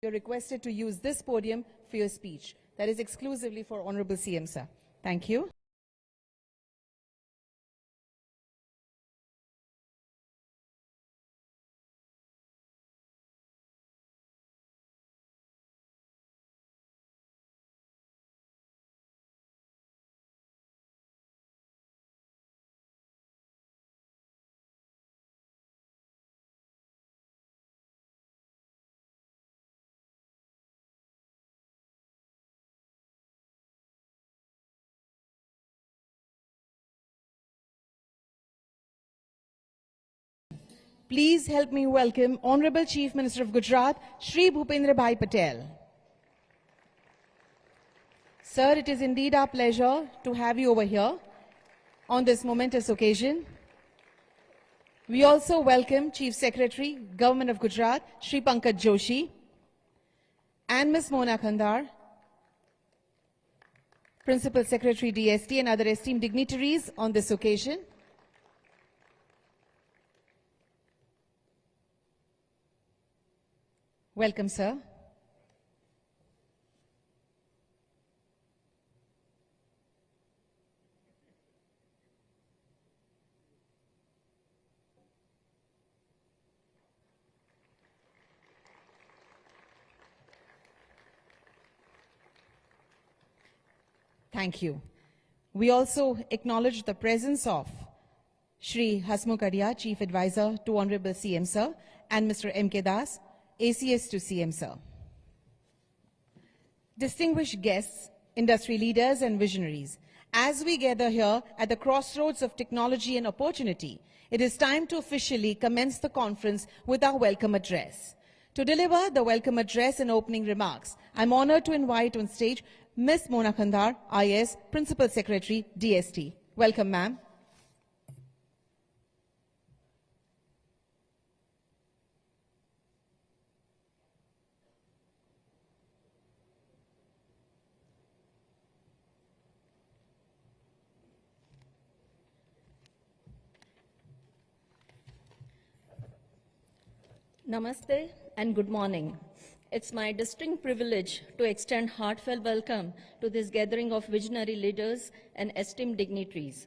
You're requested to use this podium for your speech. That is exclusively for Honorable CM, sir. Thank you. Please help me welcome Honorable Chief Minister of Gujarat, Shri Bhupendra Bhai Patel. Sir, it is indeed our pleasure to have you over here on this momentous occasion. We also welcome Chief Secretary, Government of Gujarat, Shri Pankaj Joshi, and Ms. Mona Khandar, Principal Secretary DST, and other esteemed dignitaries on this occasion. Welcome, sir. Thank you. We also acknowledge the presence of Shri Hasmukh Arya, Chief Advisor to Honorable CM, sir, and Mr. M.K. Das, ACS to CM, sir. Distinguished guests, industry leaders and visionaries, as we gather here at the crossroads of technology and opportunity, it is time to officially commence the conference with our welcome address. To deliver the welcome address and opening remarks, I'm honored to invite on stage Ms. Mona Khandar, IS, Principal Secretary, DST. Welcome, ma'am. Namaste and good morning. It's my distinct privilege to extend heartfelt welcome to this gathering of visionary leaders and esteemed dignitaries.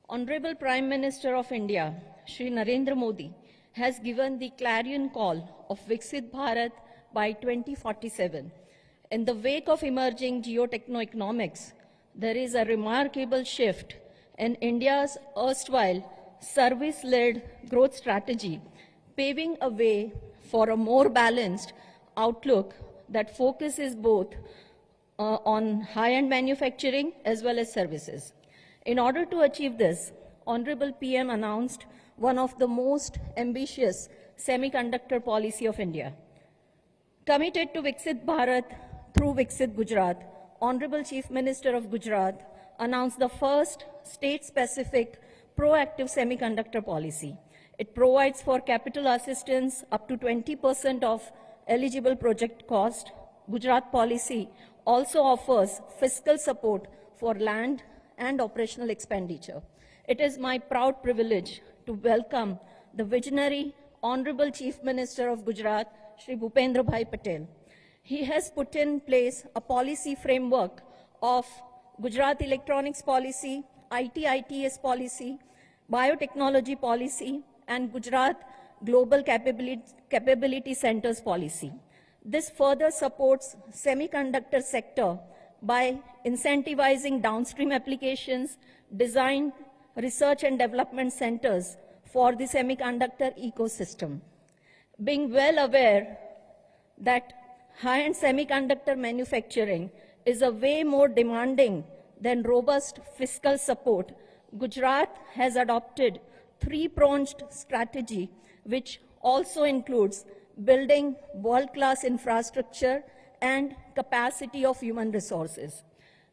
Honorable Prime Minister of India, Shri Narendra Modi, has given the clarion call of Viksit Bharat by 2047. In the wake of emerging geotechno-economics, there is a remarkable shift in India's erstwhile service-led growth strategy, paving a way for a more balanced outlook that focuses both on high-end manufacturing as well as services. In order to achieve this, Honorable PM announced one of the most ambitious semiconductor policy of India. Committed to Viksit Bharat through Viksit Gujarat, Honorable Chief Minister of Gujarat announced the first state-specific proactive semiconductor policy. It provides for capital assistance up to 20% of eligible project cost. Gujarat policy also offers fiscal support for land and operational expenditure. It is my proud privilege to welcome the visionary Honorable Chief Minister of Gujarat, Shri Bhupendra Bhai Patel. He has put in place a policy framework of Gujarat Electronics Policy, IT-ITS Policy, Biotechnology Policy, and Gujarat Global Capability Centers Policy. This further supports semiconductor sector by incentivizing downstream applications, design, research and development centers for the semiconductor ecosystem. Being well aware that high-end semiconductor manufacturing is a way more demanding than robust fiscal support, Gujarat has adopted three-pronged strategy, which also includes building world-class infrastructure and capacity of human resources.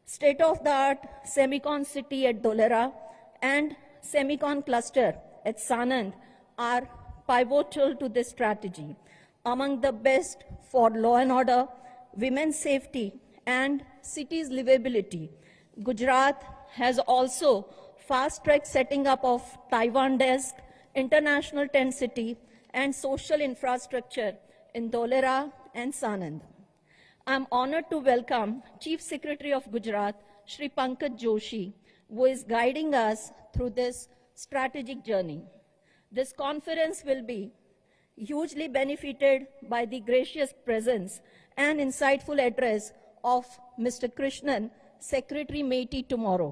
State-of-the-art Semicon City at Dholera and Semicon Cluster at Sanand are pivotal to this strategy. Among the best for law and order, women's safety, and cities' livability, Gujarat has also fast-tracked setting up of Taiwan Desk, International Tent City, and social infrastructure in Dholera and Sanand. I'm honored to welcome Chief Secretary of Gujarat, Shri Pankaj Joshi, who is guiding us through this strategic journey. This conference will be hugely benefited by the gracious presence and insightful address of Mr. Krishnan, Secretary Meity tomorrow.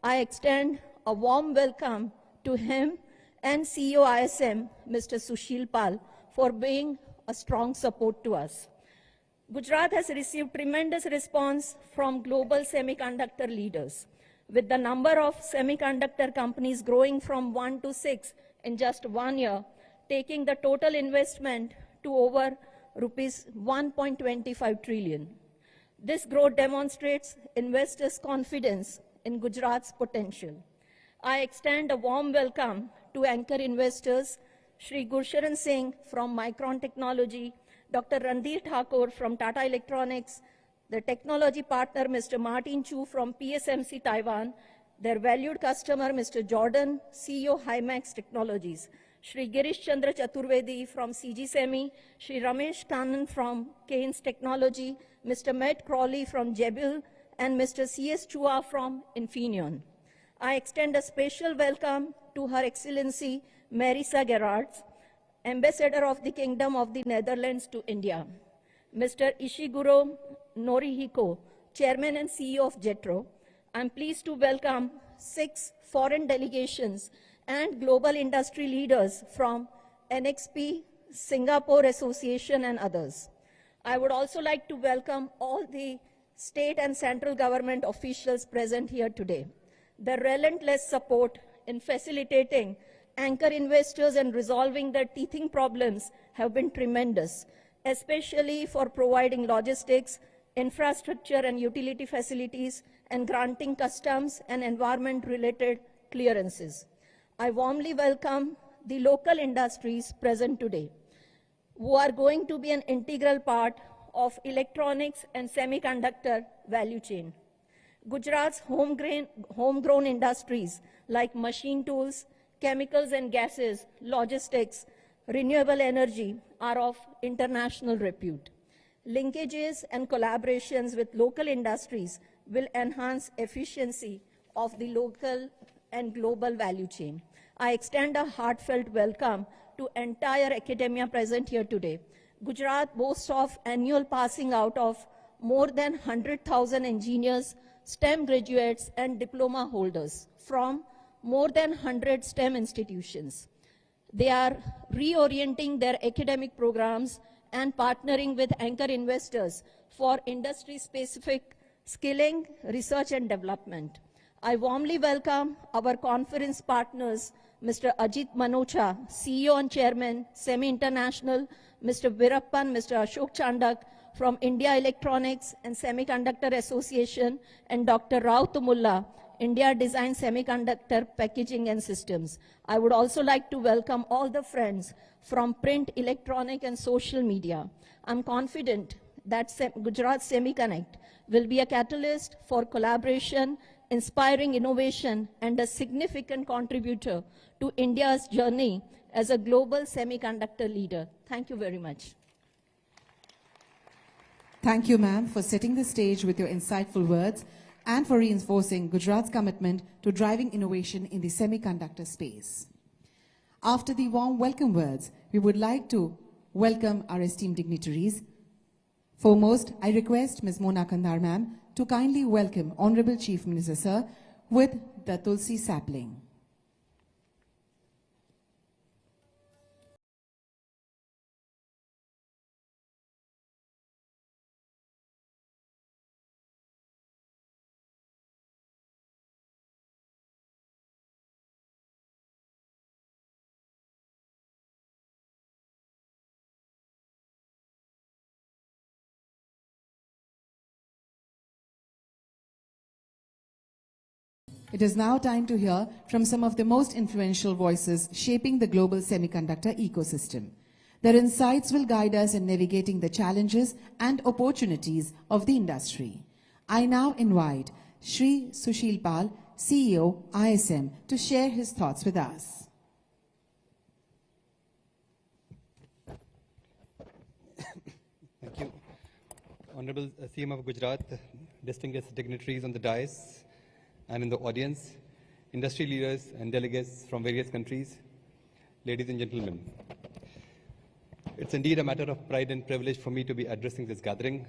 I extend a warm welcome to him and CEO ISM, Mr. Sushil Pal, for being a strong support to us. Gujarat has received tremendous response from global semiconductor leaders, with the number of semiconductor companies growing from 1 to 6 in just 1 year, taking the total investment to over rupees 1.25 trillion. This growth demonstrates investors' confidence in Gujarat's potential. I extend a warm welcome to anchor investors, Shri Gursharan Singh from Micron Technology, Dr. Randhir Thakur from Tata Electronics, the technology partner, Mr. Martin Chu from PSMC Taiwan, their valued customer, Mr. Jordan, CEO Hymax Technologies, Shri Girish Chandra Chaturvedi from CG Semi, Shri Ramesh Kannan from Keynes Technology, Mr. Matt Crawley from Jebil, and Mr. C.S. Chua from Infineon. I extend a special welcome to Her Excellency Marisa Gerards, Ambassador of the Kingdom of the Netherlands to India, Mr. Ishiguro Norihiko, Chairman and CEO of JETRO. I'm pleased to welcome 6 foreign delegations and global industry leaders from NXP, Singapore Association, and others. I would also like to welcome all the state and central government officials present here today. Their relentless support in facilitating anchor investors and resolving their teething problems have been tremendous, especially for providing logistics, infrastructure and utility facilities, and granting customs and environment-related clearances. I warmly welcome the local industries present today, who are going to be an integral part of electronics and semiconductor value chain. Gujarat's homegrown industries like machine tools, chemicals and gases, logistics, renewable energy are of international repute. Linkages and collaborations with local industries will enhance efficiency of the local and global value chain. I extend a heartfelt welcome to entire academia present here today. Gujarat boasts of annual passing out of more than 100,000 engineers, STEM graduates, and diploma holders from more than 100 STEM institutions. They are reorienting their academic programs and partnering with anchor investors for industry-specific skilling, research, and development. I warmly welcome our conference partners, Mr. Ajit Manocha, CEO and Chairman, SEMI International, Mr. Virappan, Mr. Ashok Chandak from India Electronics and Semiconductor Association, and Dr. Rao Tumulla, India Design Semiconductor Packaging and Systems. I would also like to welcome all the friends from print, electronic, and social media. I'm confident that Gujarat SemiConnect will be a catalyst for collaboration, inspiring innovation, and a significant contributor to India's journey as a global semiconductor leader. Thank you very much. Thank you, ma'am, for setting the stage with your insightful words and for reinforcing Gujarat's commitment to driving innovation in the semiconductor space. After the warm welcome words, we would like to welcome our esteemed dignitaries. Foremost, I request Ms. Mona Kandar, ma'am, to kindly welcome Honorable Chief Minister, sir, with the Tulsi sapling. It is now time to hear from some of the most influential voices shaping the global semiconductor ecosystem. Their insights will guide us in navigating the challenges and opportunities of the industry. I now invite Shri Sushil Pal, CEO, ISM, to share his thoughts with us. Thank you. Honorable CM of Gujarat, distinguished dignitaries on the dais and in the audience, industry leaders and delegates from various countries, ladies and gentlemen. It's indeed a matter of pride and privilege for me to be addressing this gathering.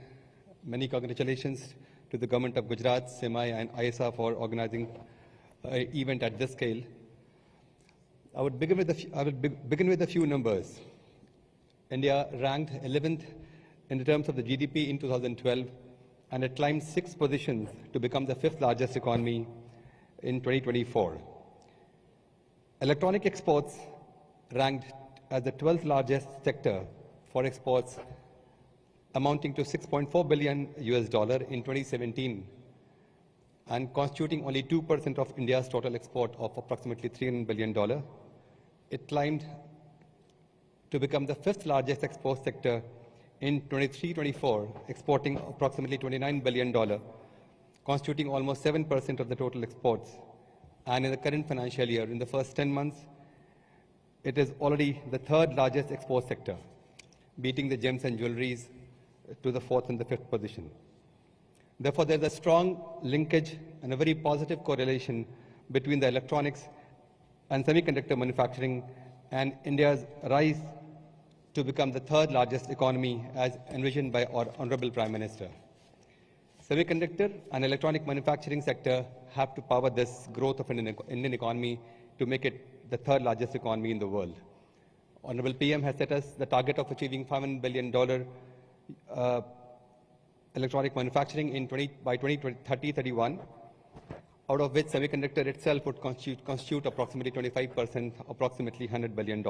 Many congratulations to the government of Gujarat, SEMI and ISA for organizing an event at this scale. I will begin with a few numbers. India ranked 11th in terms of the GDP in 2012, and it climbed 6 positions to become the 5th largest economy in 2024. Electronic exports ranked as the 12th largest sector for exports, amounting to $6.4 billion in 2017, and constituting only 2% of India's total export of approximately $300 billion. It climbed to become the 5th largest export sector in 23-24, exporting approximately $29 billion, constituting almost 7% of the total exports. And in the current financial year, in the first 10 months, it is already the 3rd largest export sector, beating the gems and jewelries to the 4th and the 5th position. Therefore, there is a strong linkage and a very positive correlation between the electronics and semiconductor manufacturing and India's rise to become the 3rd largest economy as envisioned by our Honorable Prime Minister. Semiconductor and electronic manufacturing sector have to power this growth of an Indian economy to make it the 3rd largest economy in the world. Honorable PM has set us the target of achieving $500 billion electronic manufacturing by 2030-31, out of which semiconductor itself would constitute approximately 25%, approximately $100 billion.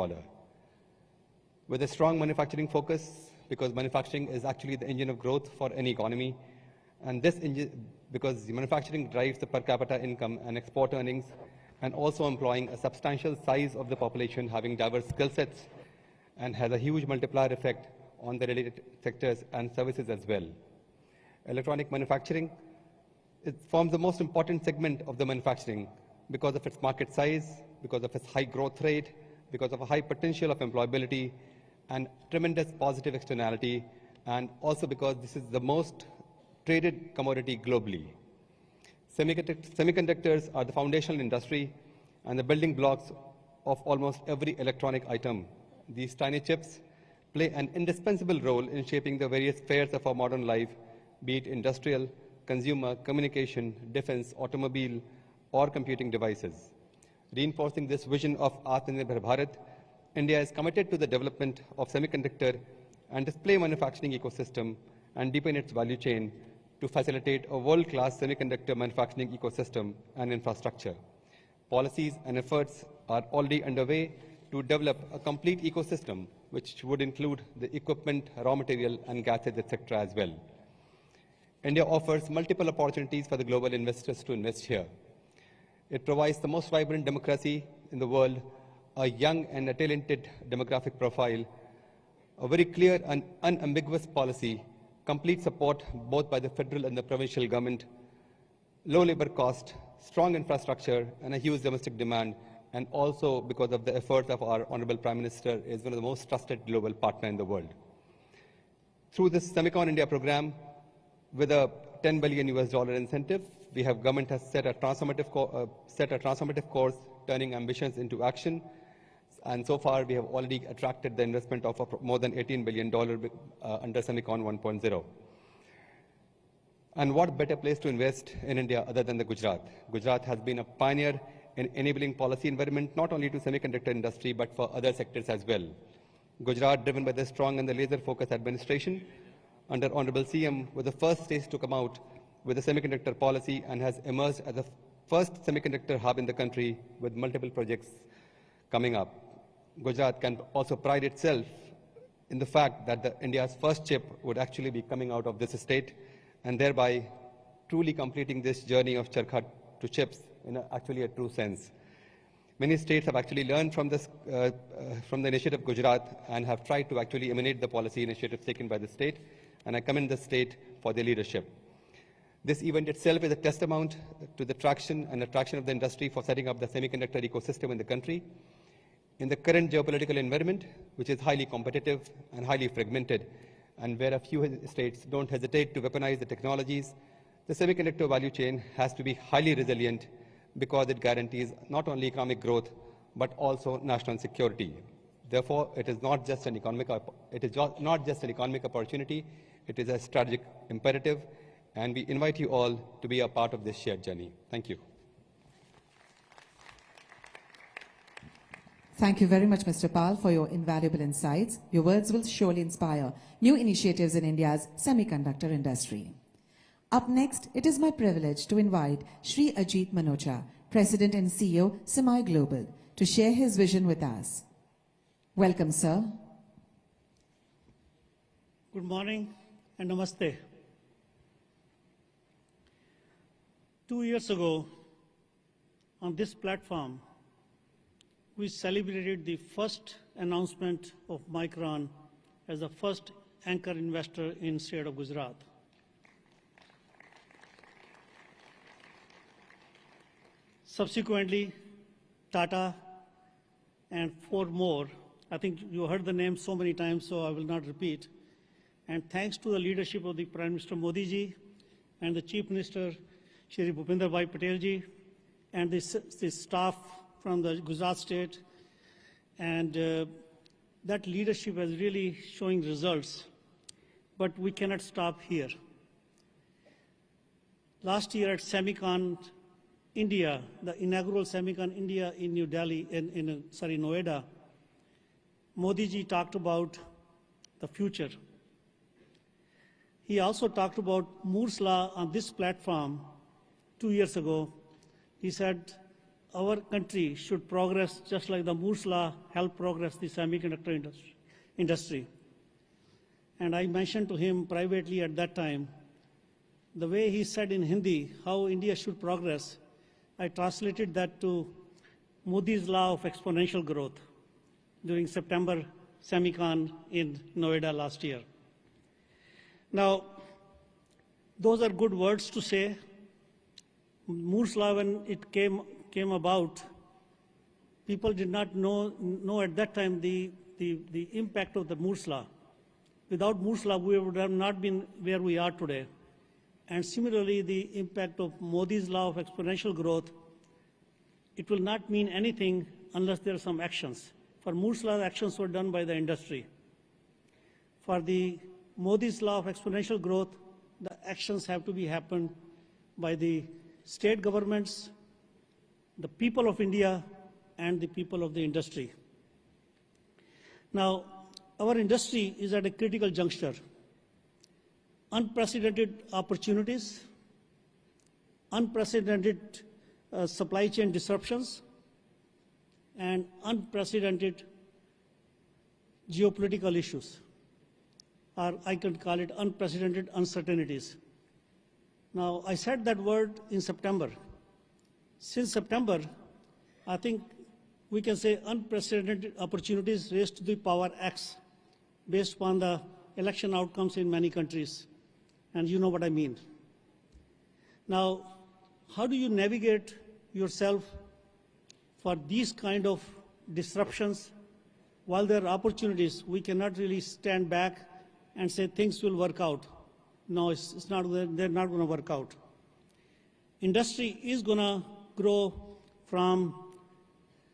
With a strong manufacturing focus, because manufacturing is actually the engine of growth for any economy, and this engine, because the manufacturing drives the per capita income and export earnings, and also employing a substantial size of the population having diverse skill sets, and has a huge multiplier effect on the related sectors and services as well. Electronic manufacturing, it forms the most important segment of the manufacturing because of its market size, because of its high growth rate, because of a high potential of employability, and tremendous positive externality, and also because this is the most traded commodity globally. Semiconductors are the foundational industry and the building blocks of almost every electronic item. These tiny chips play an indispensable role in shaping the various spheres of our modern life, be it industrial, consumer, communication, defense, automobile, or computing devices. Reinforcing this vision of Atmanirbhar Bharat, India is committed to the development of semiconductor and display manufacturing ecosystem and deepen its value chain to facilitate a world-class semiconductor manufacturing ecosystem and infrastructure. Policies and efforts are already underway to develop a complete ecosystem, which would include the equipment, raw material, and gases, etc. as well. India offers multiple opportunities for the global investors to invest here. It provides the most vibrant democracy in the world, a young and a talented demographic profile, a very clear and unambiguous policy, complete support both by the federal and the provincial government, low labor cost, strong infrastructure, and a huge domestic demand, and also because of the efforts of our Honorable Prime Minister, is one of the most trusted global partner in the world. Through this Semicon India program, with a $10 billion incentive, government has set a transformative course, turning ambitions into action. And so far, we have already attracted the investment of more than $18 billion under Semicon 1.0. And what better place to invest in India other than the Gujarat? Gujarat has been a pioneer in enabling policy environment, not only to semiconductor industry, but for other sectors as well. Gujarat, driven by the strong and the laser-focused administration, under Honorable CM, was the first state to come out with a semiconductor policy and has emerged as the first semiconductor hub in the country with multiple projects coming up. Gujarat can also pride itself in the fact that India's first chip would actually be coming out of this state, and thereby truly completing this journey of charkha to chips in actually a true sense. Many states have actually learned from this, from the initiative of Gujarat, and have tried to actually emanate the policy initiatives taken by the state, and I commend the state for their leadership. This event itself is a testament to the traction and attraction of the industry for setting up the semiconductor ecosystem in the country. In the current geopolitical environment, which is highly competitive and highly fragmented, and where a few states don't hesitate to weaponize the technologies, the semiconductor value chain has to be highly resilient because it guarantees not only economic growth, but also national security. Therefore, it is not just an economic opportunity, it is a strategic imperative, and we invite you all to be a part of this shared journey. Thank you. Thank you very much, Mr. Pal, for your invaluable insights. Your words will surely inspire new initiatives in India's semiconductor industry. Up next, it is my privilege to invite Shri Ajit Manocha, President and CEO, Semi Global, to share his vision with us. Welcome, sir. Good morning and namaste. 2 years ago, on this platform, we celebrated the first announcement of Micron as the first anchor investor in state of Gujarat. Subsequently, Tata and 4 more, I think you heard the name so many times, so I will not repeat. And thanks to the leadership of the Prime Minister Modi ji and the Chief Minister Shri Bhupinder Bhai Patel ji and the staff from the Gujarat state, and that leadership is really showing results, but we cannot stop here. Last year at Semicon India, the inaugural Semicon India in New Delhi, Noida, Modi ji talked about the future. He also talked about Moore's Law on this platform 2 years ago. He said, our country should progress just like the Moore's Law helped progress the semiconductor industry. And I mentioned to him privately at that time, the way he said in Hindi how India should progress, I translated that to Modi's Law of exponential growth during September Semicon in Noida last year. Now, those are good words to say. Moore's Law, when it came about, people did not know at that time the impact of the Moore's Law. Without Moore's Law, we would have not been where we are today. And similarly, the impact of Modi's Law of exponential growth, it will not mean anything unless there are some actions. For Moore's Law, the actions were done by the industry. For the Modi's Law of exponential growth, the actions have to be happened by the state governments, the people of India, and the people of the industry. Now, our industry is at a critical juncture. Unprecedented opportunities, unprecedented supply chain disruptions, and unprecedented geopolitical issues, or I could call it unprecedented uncertainties. Now, I said that word in September. Since September, I think we can say unprecedented opportunities raised to the power X based upon the election outcomes in many countries. And you know what I mean. Now, how do you navigate yourself for these kind of disruptions? While there are opportunities, we cannot really stand back and say things will work out. No, it's not, they're not going to work out. Industry is going to grow from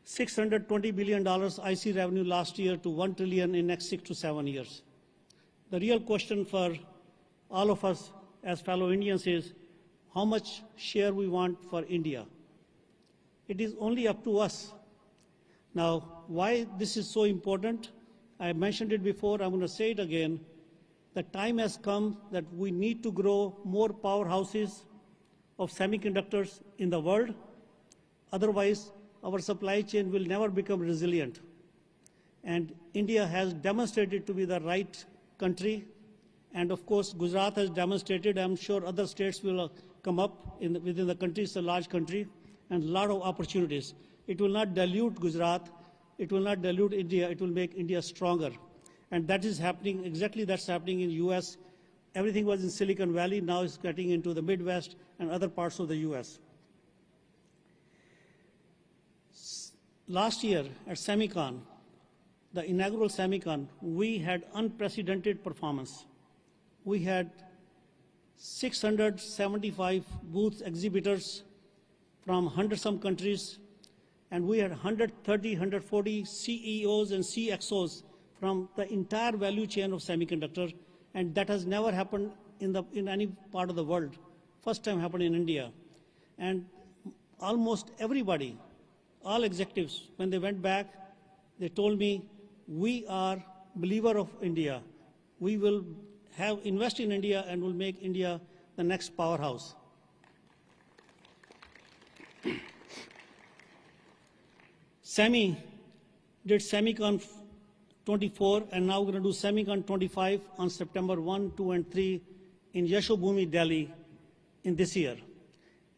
$620 billion IC revenue last year to $1 trillion in next 6 to 7 years. The real question for all of us as fellow Indians is how much share we want for India. It is only up to us. Now, why this is so important? I mentioned it before, I'm going to say it again. The time has come that we need to grow more powerhouses of semiconductors in the world. Otherwise, our supply chain will never become resilient. And India has demonstrated to be the right country. And of course, Gujarat has demonstrated. I'm sure other states will come up within the country. It's a large country and a lot of opportunities. It will not dilute Gujarat. It will not dilute India. It will make India stronger. And that is happening, exactly that's happening in US. Everything was in Silicon Valley, now it's getting into the Midwest and other parts of the US. Last year at Semicon, the inaugural Semicon, we had unprecedented performance. we had 675 booth exhibitors from 100-some countries, and we had 130, 140 CEOs and CXOs from the entire value chain of semiconductor, and that has never happened in any part of the world. First time happened in India. And almost everybody, all executives, when they went back, they told me, we are believer of India. We will invest in India and will make India the next powerhouse. SEMI did SEMICON 24, and now we're going to do SEMICON 25 on September 1, 2, and 3 in Yashobhumi, Delhi in this year.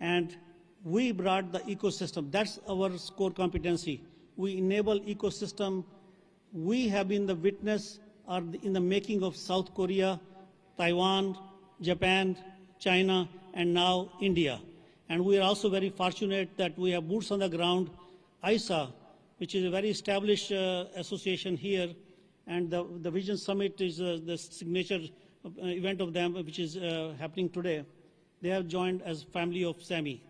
And we brought the ecosystem. That's our core competency. We enable ecosystem. We have been the witness or in the making of South Korea, Taiwan, Japan, China, and now India. And we are also very fortunate that we have boots on the ground. ISA, which is a very established association here, and the Vision Summit is the signature event of them, which is happening today. They have joined as family of SEMI.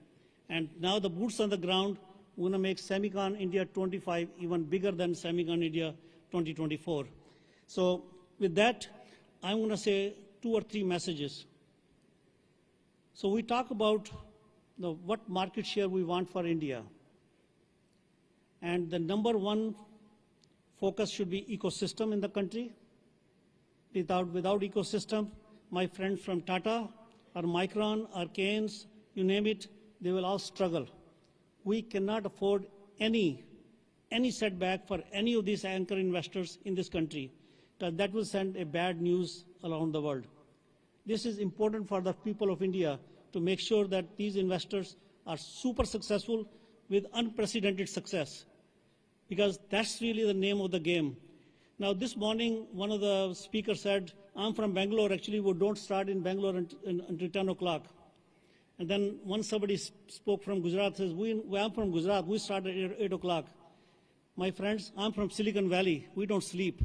And now the boots on the ground, we're going to make SEMICON India 25 even bigger than SEMICON India 2024. So with that, I'm going to say 2 or 3 messages. So we talk about what market share we want for India. And the number one focus should be ecosystem in the country. Without ecosystem, my friends from Tata or Micron or Keynes, you name it, they will all struggle. We cannot afford any setback for any of these anchor investors in this country, because that will send a bad news around the world. This is important for the people of India to make sure that these investors are super successful with unprecedented success, because that's really the name of the game. Now, this morning, one of the speakers said, I'm from Bangalore. Actually, we don't start in Bangalore until 10 o'clock. And then once somebody spoke from Gujarat, says, I'm from Gujarat. We start at 8 o'clock. My friends, I'm from Silicon Valley. We don't sleep.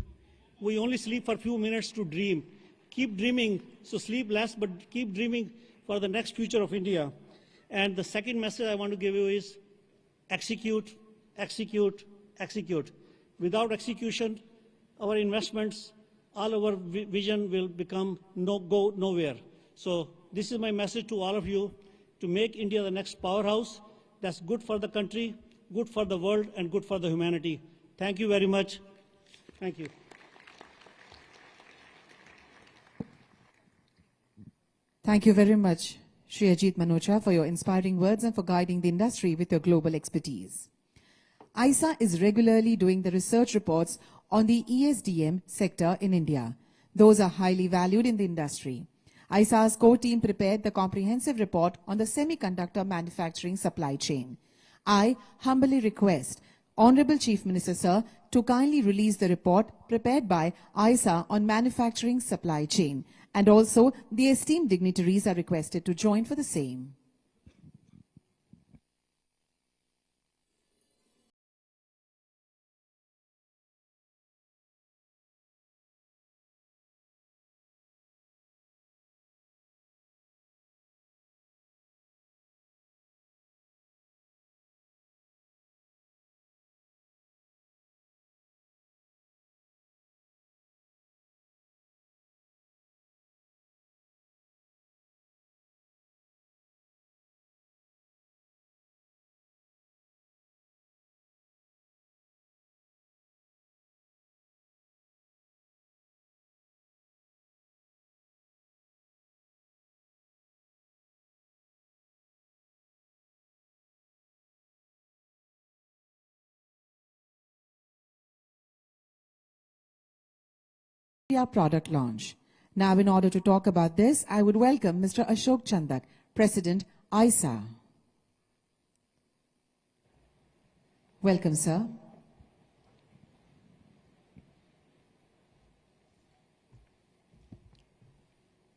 We only sleep for a few minutes to dream. Keep dreaming, so sleep less, but keep dreaming for the next future of India. And the second message I want to give you is execute, execute, execute. Without execution, our investments, all our vision will go nowhere. So this is my message to all of you, to make India the next powerhouse that's good for the country, good for the world, and good for the humanity. Thank you very much. Thank you. Thank you very much, Shri Ajit Manocha, for your inspiring words and for guiding the industry with your global expertise. ISA is regularly doing the research reports on the ESDM sector in India. Those are highly valued in the industry. ISA's core team prepared the comprehensive report on the semiconductor manufacturing supply chain. I humbly request Honorable Chief Minister, sir, to kindly release the report prepared by ISA on manufacturing supply chain, and also the esteemed dignitaries are requested to join for the same. Product launch. Now, in order to talk about this, I would welcome Mr. Ashok Chandak, President, ISA. Welcome, sir.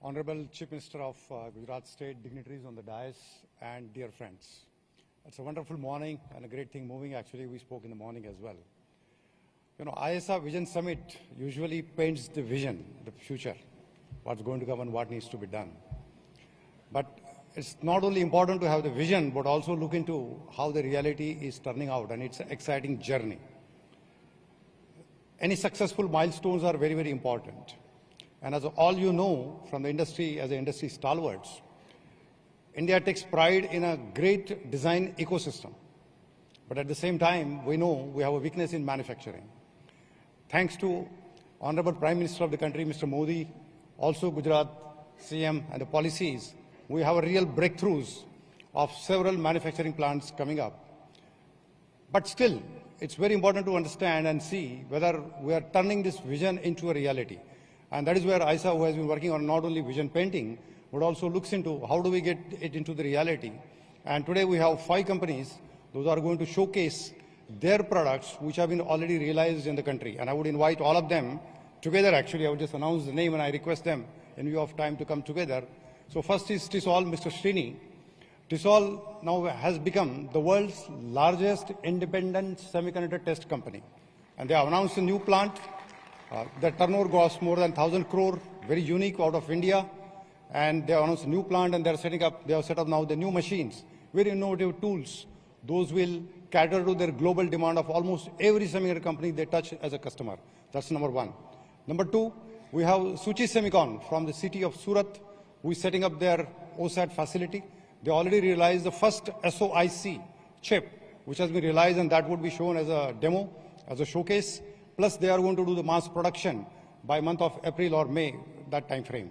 Honorable Chief Minister of Gujarat State, dignitaries on the dais, and dear friends. It's a wonderful morning and a great thing moving. Actually, we spoke in the morning as well. You know, ISA Vision Summit usually paints the vision, the future. what's going to come and what needs to be done. But it's not only important to have the vision, but also look into how the reality is turning out, and it's an exciting journey. Any successful milestones are very, very important. And as all you know from the industry, as the industry stalwarts, India takes pride in a great design ecosystem. But at the same time, we know we have a weakness in manufacturing. Thanks to Honorable Prime Minister of the country, Mr. Modi, also Gujarat CM and the policies, we have a real breakthroughs of several manufacturing plants coming up. But still, it's very important to understand and see whether we are turning this vision into a reality. And that is where ISA, who has been working on not only vision painting, but also looks into how do we get it into the reality. And today we have 5 companies, those are going to showcase their products which have been already realized in the country. And I would invite all of them together. Actually, I would just announce the name and I request them in view of time to come together. So first is TISOL, Mr. Srini. TISOL now has become the world's largest independent semiconductor test company. And they have announced a new plant. The turnover goes more than 1,000 crore, very unique out of India. And they have announced a new plant and they have set up now the new machines, very innovative tools. Those will cater to their global demand of almost every semiconductor company they touch as a customer. That's number 1. Number 2, we have Suchi Semicon from the city of Surat, who is setting up their OSAT facility. They already realized the first SOIC chip, which has been realized, and that would be shown as a demo, as a showcase. Plus, they are going to do the mass production by month of April or May, that time frame.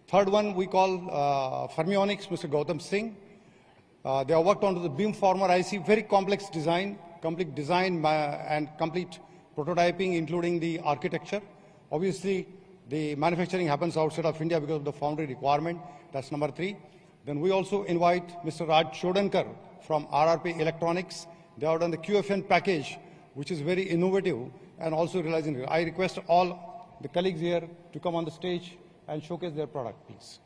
Third one we call Fermionics, Mr. Gautam Singh. They have worked on the beamformer IC, very complex design, complete design and complete prototyping, including the architecture. Obviously, the manufacturing happens outside of India because of the foundry requirement. That's number 3. Then we also invite Mr. Raj Chodankar from RRP Electronics. They have done the QFN package, which is very innovative and also realizing it. I request all the colleagues here to come on the stage and showcase their product, please.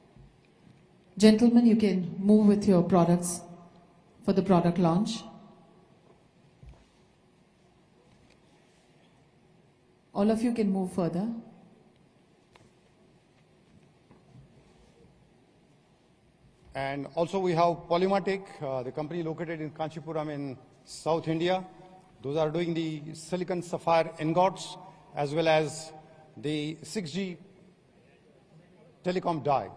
Gentlemen, you can move with your products for the product launch. All of you can move further. And also we have Polymatic, the company located in Kanchipuram in South India. Those are doing the silicon sapphire ingots as well as the 6G telecom die.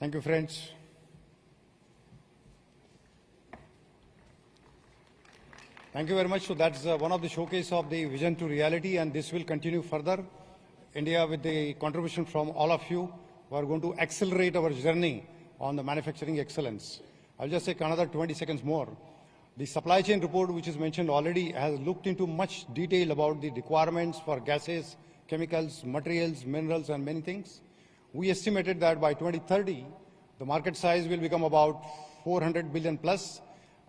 Thank you, friends. Thank you very much. So that's one of the showcase of the vision to reality, and this will continue further. India, with the contribution from all of you, we are going to accelerate our journey on the manufacturing excellence. I'll just take another 20 seconds more. The supply chain report, which is mentioned already, has looked into much detail about the requirements for gases, chemicals, materials, minerals, and many things. We estimated that by 2030, the market size will become about 400 billion plus,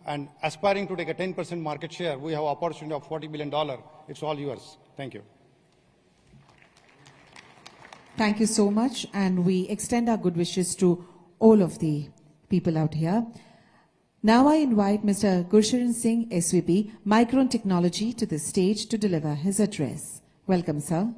and aspiring to take a 10% market share, we have an opportunity of $40 billion. It's all yours. Thank you. Thank you so much, and we extend our good wishes to all of the people out here. Now I invite Mr. Gursharan Singh, SVP, Micron Technology, to the stage to deliver his address. Welcome, sir.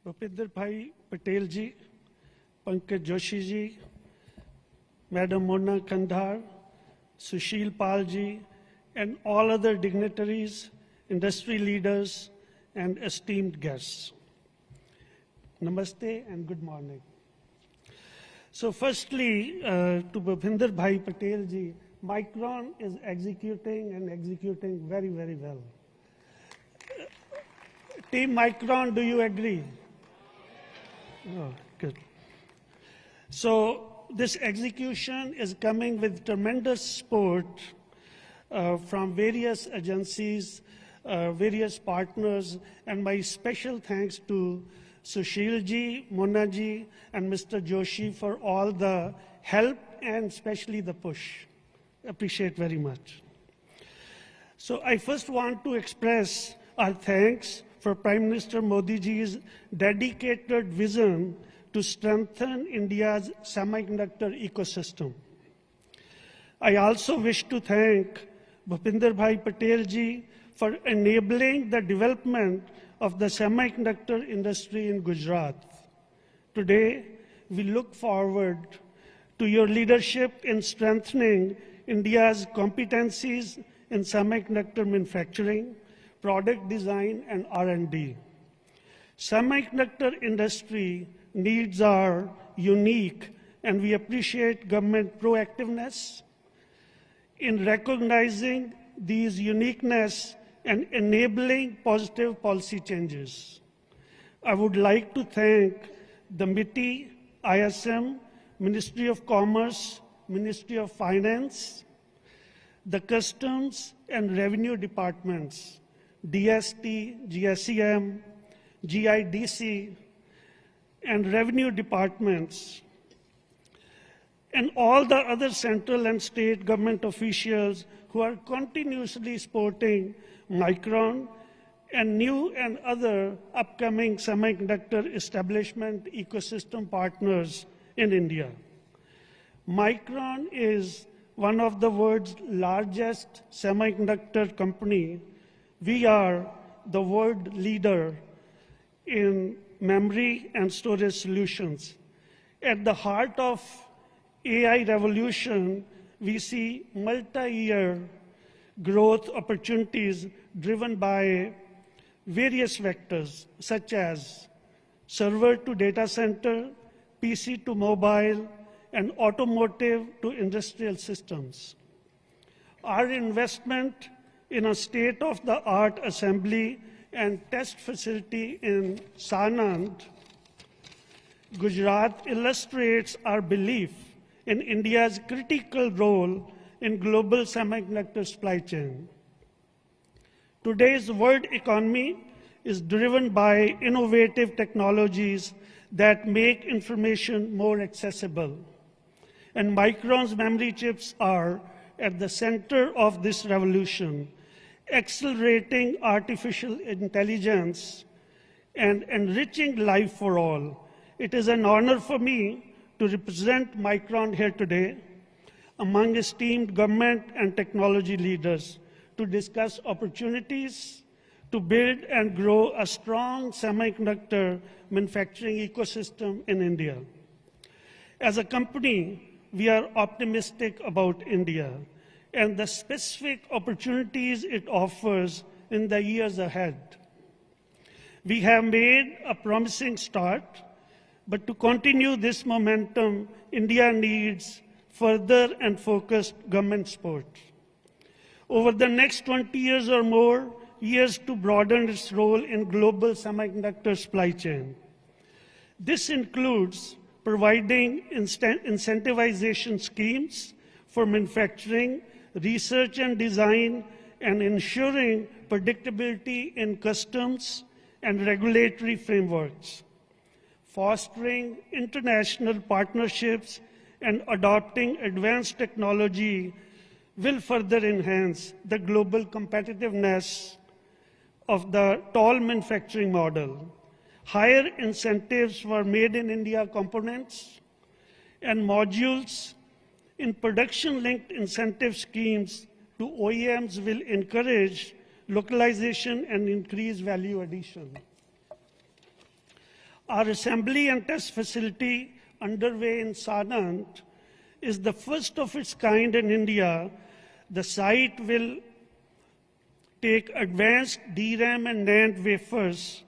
Bhupendra भाई पटेल जी, पंकज जोशी जी, Madam Mona Kandhar, Sushil Pal ji, and all other dignitaries, industry leaders, and esteemed guests. Namaste and good morning. So firstly, to Bhupinder Bhai Patel ji, Micron is executing very, very well. Team Micron, do you agree? Oh, good. So this execution is coming with tremendous support from various agencies, various partners, and my special thanks to Sushil ji, Mona ji, and Mr. Joshi for all the help and especially the push. Appreciate very much. So I first want to express our thanks for Prime Minister Modi ji's dedicated vision to strengthen India's semiconductor ecosystem. I also wish to thank Bhupinder Bhai Patel ji for enabling the development of the semiconductor industry in Gujarat. Today, we look forward to your leadership in strengthening India's competencies in semiconductor manufacturing, product design, and R&D. Semiconductor industry needs are unique, and we appreciate government proactiveness in recognizing these uniqueness and enabling positive policy changes. I would like to thank the MITI, ISM, Ministry of Commerce, Ministry of Finance, the Customs and Revenue Departments, DST, GSEM, GIDC, and Revenue Departments, and all the other central and state government officials who are continuously supporting Micron and new and other upcoming semiconductor establishment ecosystem partners in India. Micron is one of the world's largest semiconductor company. We are the world leader in memory and storage solutions. At the heart of AI revolution, we see multi-year growth opportunities driven by various vectors such as server to data center, PC to mobile, and automotive to industrial systems. Our investment in a state-of-the-art assembly and test facility in Sanand, Gujarat, illustrates our belief in India's critical role in global semiconductor supply chain. Today's world economy is driven by innovative technologies that make information more accessible. And Micron's memory chips are at the center of this revolution, accelerating artificial intelligence and enriching life for all. It is an honor for me to represent Micron here today among esteemed government and technology leaders to discuss opportunities, to build and grow a strong semiconductor manufacturing ecosystem in India. As a company, we are optimistic about India and the specific opportunities it offers in the years ahead. We have made a promising start, but to continue this momentum, India needs further and focused government support. Over the next 20 years or more, years to broaden its role in global semiconductor supply chain. This includes providing incentivization schemes for manufacturing, research and design, and ensuring predictability in customs and regulatory frameworks, fostering international partnerships and adopting advanced technology will further enhance the global competitiveness of the toll manufacturing model. Higher incentives for made in India components and modules in production-linked incentive schemes to OEMs will encourage localization and increase value addition. Our assembly and test facility underway in Sanand is the first of its kind in India. The site will take advanced DRAM and NAND wafers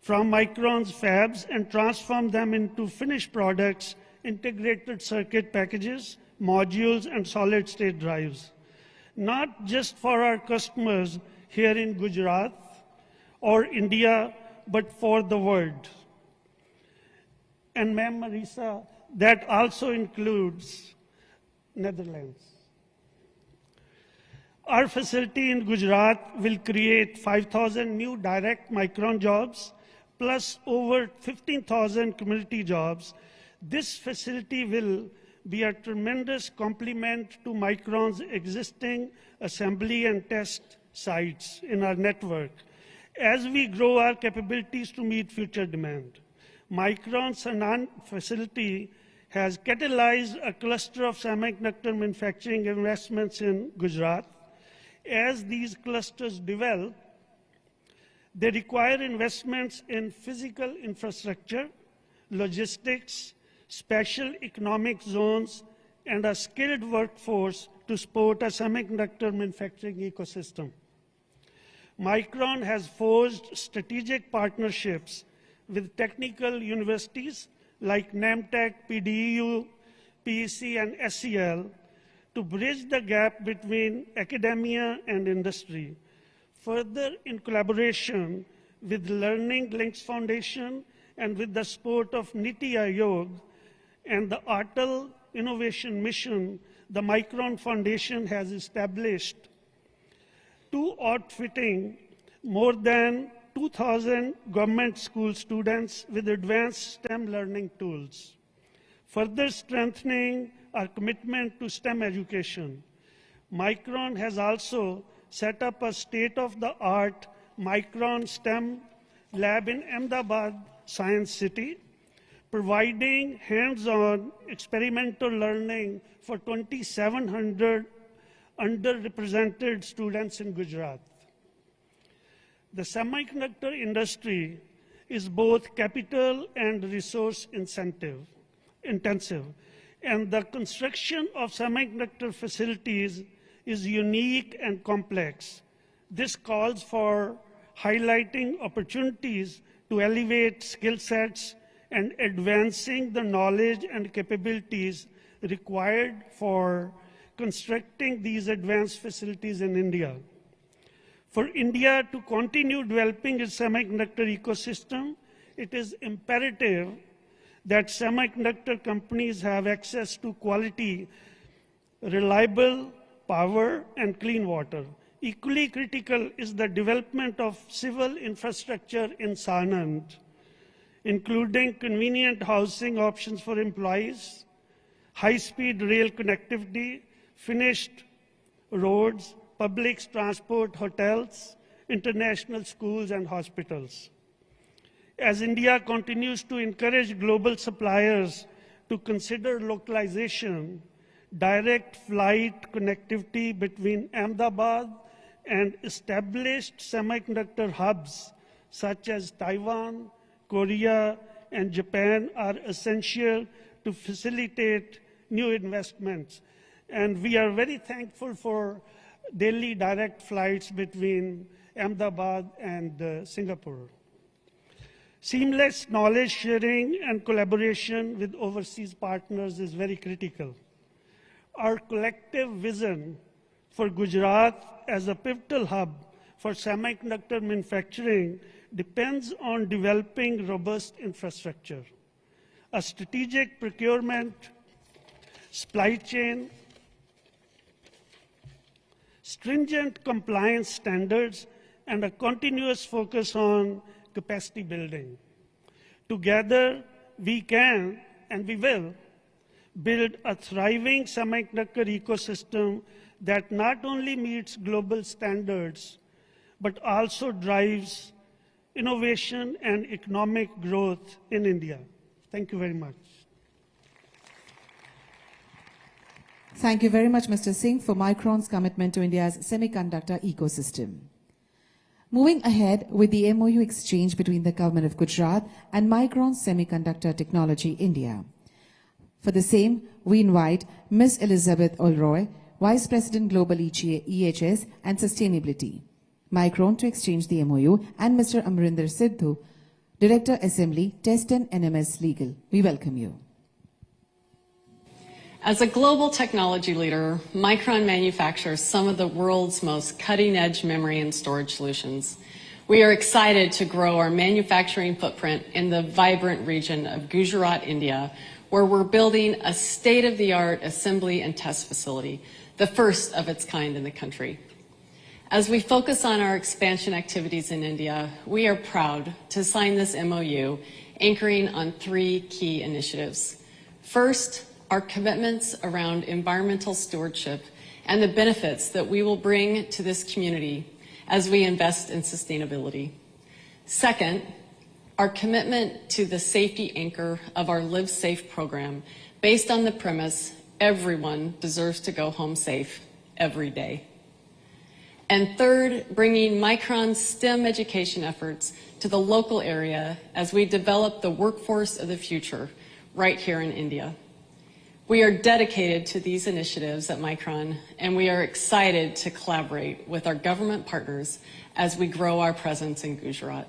from Micron's fabs and transform them into finished products, integrated circuit packages, modules, and solid-state drives. Not just for our customers here in Gujarat or India, but for the world. And Ma'am Marisa, that also includes Netherlands. Our facility in Gujarat will create 5,000 new direct Micron jobs, plus over 15,000 community jobs. This facility will be a tremendous complement to Micron's existing assembly and test sites in our network as we grow our capabilities to meet future demand. Micron's Sanand facility has catalyzed a cluster of semiconductor manufacturing investments in Gujarat. As these clusters develop, they require investments in physical infrastructure, logistics, special economic zones, and a skilled workforce to support a semiconductor manufacturing ecosystem. Micron has forged strategic partnerships with technical universities like NAMTech, PDU, PEC, and SEL to bridge the gap between academia and industry. Further, in collaboration with Learning Links Foundation and with the support of Niti Aayog and the Atal Innovation Mission, the Micron Foundation has established outfitting more than 2,000 government school students with advanced STEM learning tools, further strengthening our commitment to STEM education. Micron has also set up a state-of-the-art Micron STEM lab in Ahmedabad Science City, providing hands-on experimental learning for 2,700 underrepresented students in Gujarat. The semiconductor industry is both capital and resource intensive, and the construction of semiconductor facilities is unique and complex. This calls for highlighting opportunities to elevate skill sets and advancing the knowledge and capabilities required for constructing these advanced facilities in India. For India to continue developing its semiconductor ecosystem, it is imperative that semiconductor companies have access to quality, reliable power, and clean water. Equally critical is the development of civil infrastructure in Sanand, including convenient housing options for employees, high-speed rail connectivity, finished roads, public transport, hotels, international schools, and hospitals. As India continues to encourage global suppliers to consider localization, direct flight connectivity between Ahmedabad and established semiconductor hubs such as Taiwan, Korea, and Japan are essential to facilitate new investments. And we are very thankful for daily direct flights between Ahmedabad and Singapore. Seamless knowledge sharing and collaboration with overseas partners is very critical. Our collective vision for Gujarat as a pivotal hub for semiconductor manufacturing depends on developing robust infrastructure, a strategic procurement, supply chain, stringent compliance standards, and a continuous focus on capacity building. Together, we can and we will build a thriving semiconductor ecosystem that not only meets global standards, but also drives innovation and economic growth in India. Thank you very much. Thank you very much, Mr. Singh, for Micron's commitment to India's semiconductor ecosystem. Moving ahead with the MOU exchange between the Government of Gujarat and Micron Semiconductor Technology India. For the same, we invite Ms. Elizabeth Olroy, Vice President Global EHS and Sustainability, Micron, to exchange the MOU, and Mr. Amrinder Sidhu, Director Assembly, Test and NMS Legal. We welcome you. As a global technology leader, Micron manufactures some of the world's most cutting-edge memory and storage solutions. We are excited to grow our manufacturing footprint in the vibrant region of Gujarat, India, where we're building a state-of-the-art assembly and test facility, the first of its kind in the country. As we focus on our expansion activities in India, we are proud to sign this MOU anchoring on 3 key initiatives. First, our commitments around environmental stewardship and the benefits that we will bring to this community as we invest in sustainability. Second, our commitment to the safety anchor of our Live Safe program, based on the premise everyone deserves to go home safe every day. And third, bringing Micron's STEM education efforts to the local area as we develop the workforce of the future right here in India. We are dedicated to these initiatives at Micron, and we are excited to collaborate with our government partners as we grow our presence in Gujarat.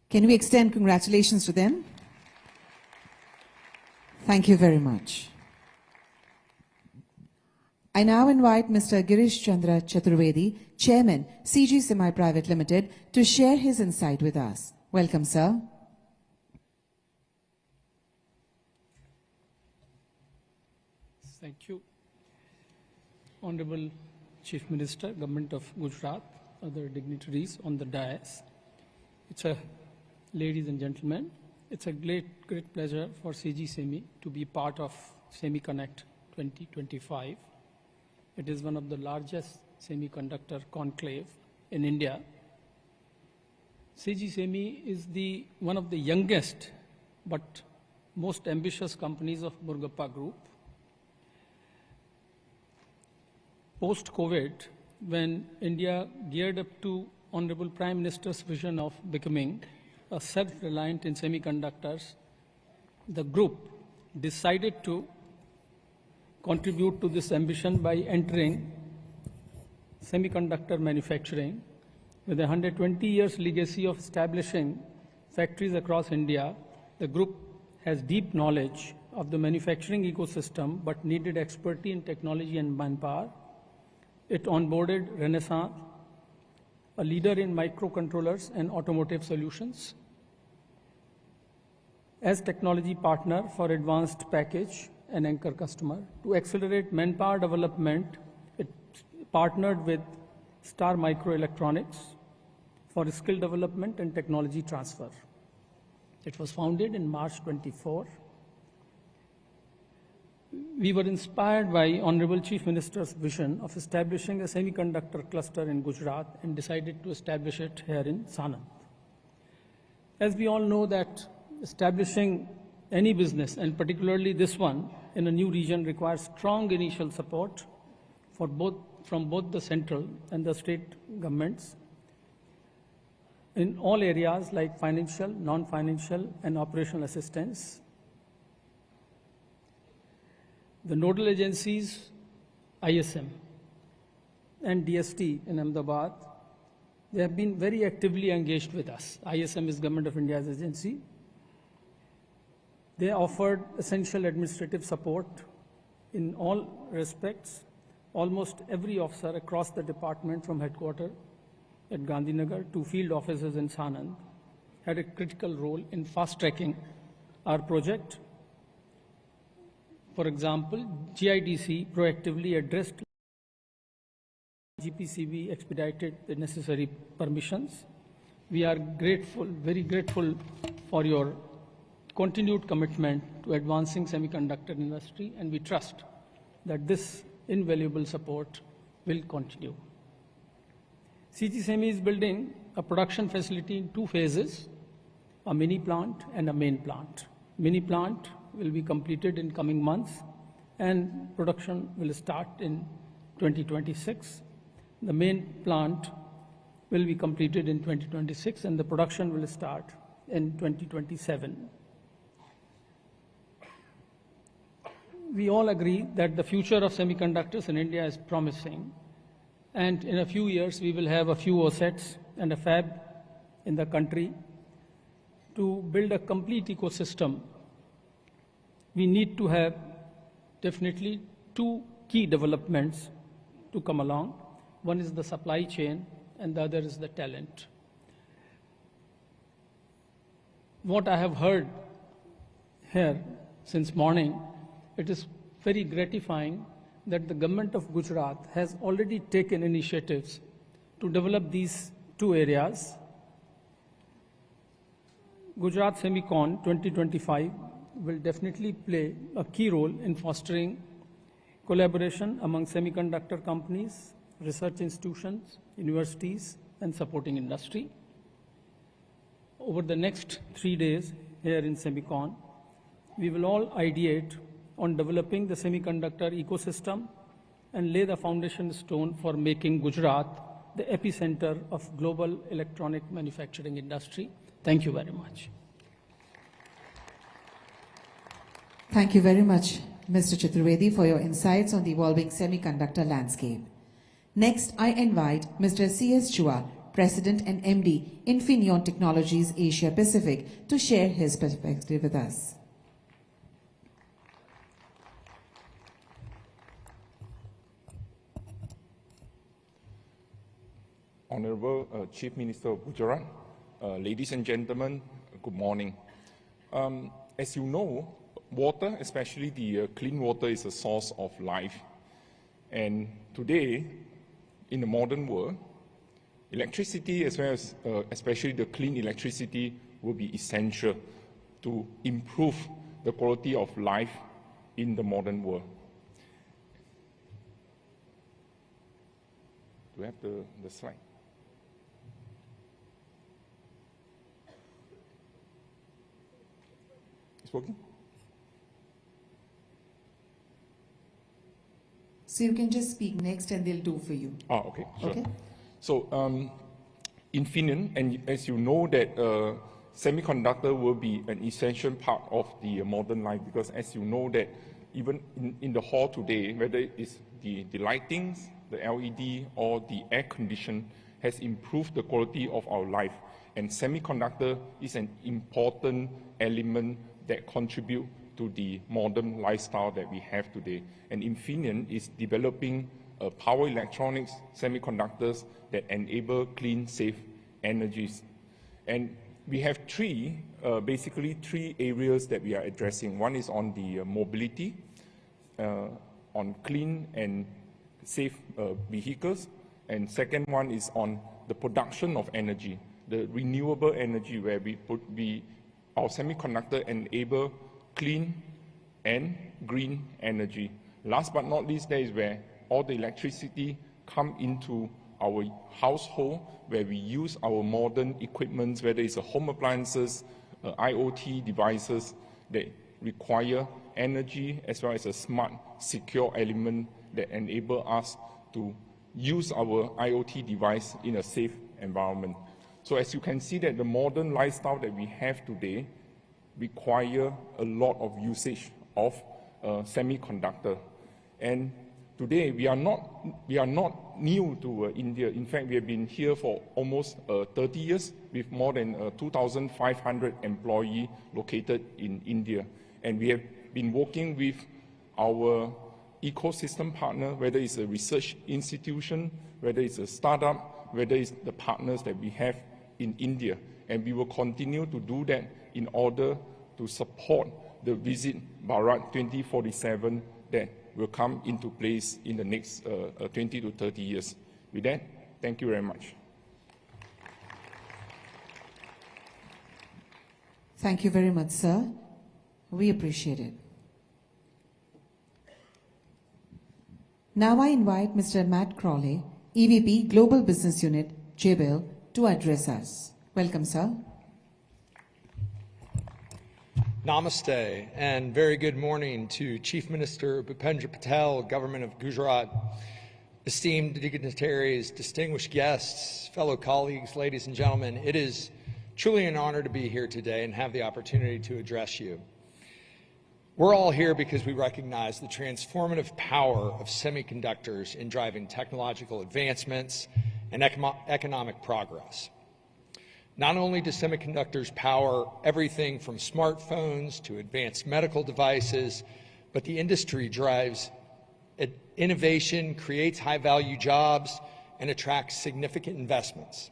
Can we extend congratulations to them? Thank you very much. I now invite Mr. Girish Chandra Chaturvedi, Chairman, CG Semi Private Limited, to share his insight with us. Welcome, sir. Thank you. Honorable Chief Minister, Government of Gujarat, other dignitaries on the dais. Ladies and gentlemen, it's a great pleasure for CG Semi to be part of SemiConnect 2025. It is one of the largest semiconductor conclave in India. CG Semi is one of the youngest but most ambitious companies of Murugappa Group. Post-COVID, when India geared up to Honorable Prime Minister's vision of becoming a self-reliant in semiconductors, the group decided to contribute to this ambition by entering semiconductor manufacturing. With a 120 years legacy of establishing factories across India, the group has deep knowledge of the manufacturing ecosystem but needed expertise in technology and manpower. It onboarded Renaissance, a leader in microcontrollers and automotive solutions, as technology partner for advanced package and anchor customer. To accelerate manpower development, it partnered with Star Microelectronics for skill development and technology transfer. It was founded in March 24. We were inspired by Honorable Chief Minister's vision of establishing a semiconductor cluster in Gujarat and decided to establish it here in Sanand. As we all know that establishing any business, and particularly this one, in a new region requires strong initial support for both from both the central and the state governments in all areas like financial, non-financial, and operational assistance. The nodal agencies, ISM and DST in Ahmedabad, they have been very actively engaged with us. ISM is Government of India's agency. They offered essential administrative support in all respects. Almost every officer across the department, from headquarters at Gandhinagar to field offices in Sanand, had a critical role in fast-tracking our project. For example, GIDC proactively addressed GPCB, expedited the necessary permissions. We are grateful, very grateful for your continued commitment to advancing semiconductor industry, and we trust that this invaluable support will continue. CG Semi is building a production facility in 2 phases, a mini plant and a main plant. Mini plant will be completed in coming months and production will start in 2026. The main plant will be completed in 2026 and the production will start in 2027. We all agree that the future of semiconductors in India is promising, and in a few years we will have a few OSATs and a fab in the country. To build a complete ecosystem, we need to have definitely 2 key developments to come along. One is the supply chain and the other is the talent. What I have heard here since morning, it is very gratifying that the government of Gujarat has already taken initiatives to develop these 2 areas. Gujarat Semicon 2025 will definitely play a key role in fostering collaboration among semiconductor companies, research institutions, universities, and supporting industry. Over the next 3 days here in Semicon, we will all ideate on developing the semiconductor ecosystem and lay the foundation stone for making Gujarat the epicenter of global electronic manufacturing industry. Thank you very much. Thank you very much, Mr. Chaturvedi, for your insights on the evolving semiconductor landscape. Next, I invite Mr. C.S. Chua, President and MD, Infineon Technologies Asia Pacific, to share his perspective with us. Honorable Chief Minister of Gujarat, ladies and gentlemen, good morning. As you know, water, especially the clean water, is a source of life. And today, in the modern world, electricity, as well as especially the clean electricity, will be essential to improve the quality of life in the modern world. Do we have the slide? It's working? So you can just speak next and they'll do for you. Ah, okay. Sure. Okay. So, Infineon, and as you know that semiconductor will be an essential part of the modern life, because as you know that even in the hall today, whether it's the lightings, the LED, or the air condition, has improved the quality of our life. And semiconductor is an important element that contribute to the modern lifestyle that we have today. And Infineon is developing power electronics semiconductors that enable clean, safe energies. And we have basically three areas that we are addressing. One is on the mobility, on clean and safe vehicles. And second one is on the production of energy, the renewable energy, where our semiconductor enable clean and green energy. Last but not least, there is where all the electricity come into our household, where we use our modern equipment, whether it's home appliances, IoT devices that require energy, as well as a smart, secure element that enable us to use our IoT device in a safe environment. So as you can see that the modern lifestyle that we have today require a lot of usage of semiconductor. And today we are not new to India. In fact, we have been here for almost 30 years with more than 2,500 employees located in India. And we have been working with our ecosystem partner, whether it's a research institution, whether it's a startup, whether it's the partners that we have in India. And we will continue to do that in order to support the Visit Bharat 2047 that will come into place in the next 20 to 30 years. With that, thank you very much. Thank you very much, sir. We appreciate it. Now I invite Mr. Matt Crawley, EVP Global Business Unit, JBIL, to address us. Welcome, sir. Namaste, and very good morning to Chief Minister Bhupendra Patel, Government of Gujarat, esteemed dignitaries, distinguished guests, fellow colleagues, ladies and gentlemen. It is truly an honor to be here today and have the opportunity to address you. We're all here because we recognize the transformative power of semiconductors in driving technological advancements and economic progress. Not only do semiconductors power everything from smartphones to advanced medical devices, but the industry drives innovation, creates high-value jobs, and attracts significant investments.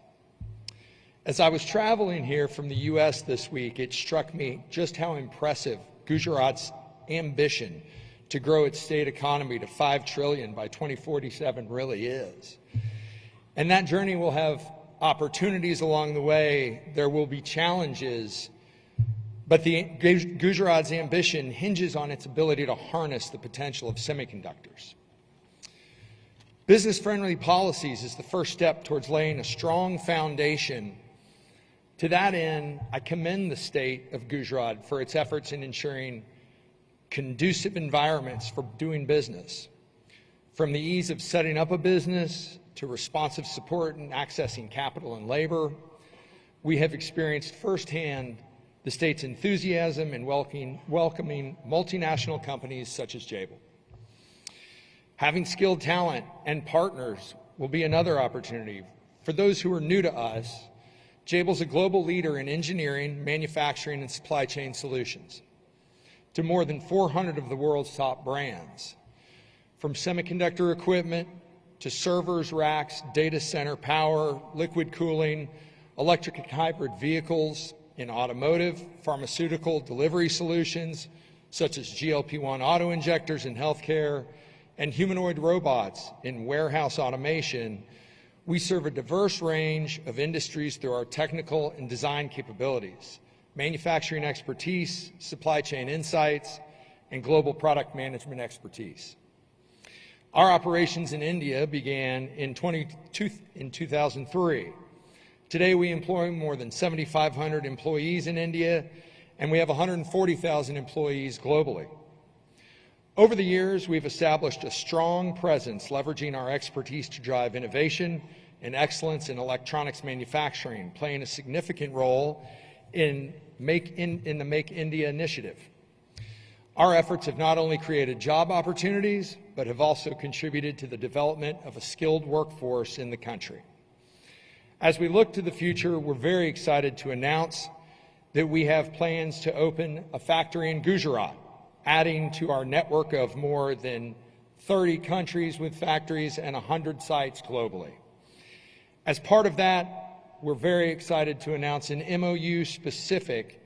As I was traveling here from the U.S. this week, it struck me just how impressive Gujarat's ambition to grow its state economy to $5 trillion by 2047 really is. And that journey will have opportunities along the way. There will be challenges, but Gujarat's ambition hinges on its ability to harness the potential of semiconductors. Business-friendly policies is the first step towards laying a strong foundation. To that end, I commend the state of Gujarat for its efforts in ensuring conducive environments for doing business, from the ease of setting up a business to responsive support in accessing capital and labor. We have experienced firsthand the state's enthusiasm in welcoming multinational companies such as JBIL. Having skilled talent and partners will be another opportunity. For those who are new to us, JBIL is a global leader in engineering, manufacturing, and supply chain solutions to more than 400 of the world's top brands. From semiconductor equipment to servers, racks, data center power, liquid cooling, electric and hybrid vehicles in automotive, pharmaceutical delivery solutions, such as GLP-1 auto-injectors in healthcare, and humanoid robots in warehouse automation, we serve a diverse range of industries through our technical and design capabilities, manufacturing expertise, supply chain insights, and global product management expertise. Our operations in India began in 2003. Today we employ more than 7,500 employees in India, and we have 140,000 employees globally. Over the years, we've established a strong presence leveraging our expertise to drive innovation and excellence in electronics manufacturing, playing a significant role in the Make India initiative. Our efforts have not only created job opportunities, but have also contributed to the development of a skilled workforce in the country. As we look to the future, we're very excited to announce that we have plans to open a factory in Gujarat, adding to our network of more than 30 countries with factories and 100 sites globally. As part of that, we're very excited to announce an MOU specific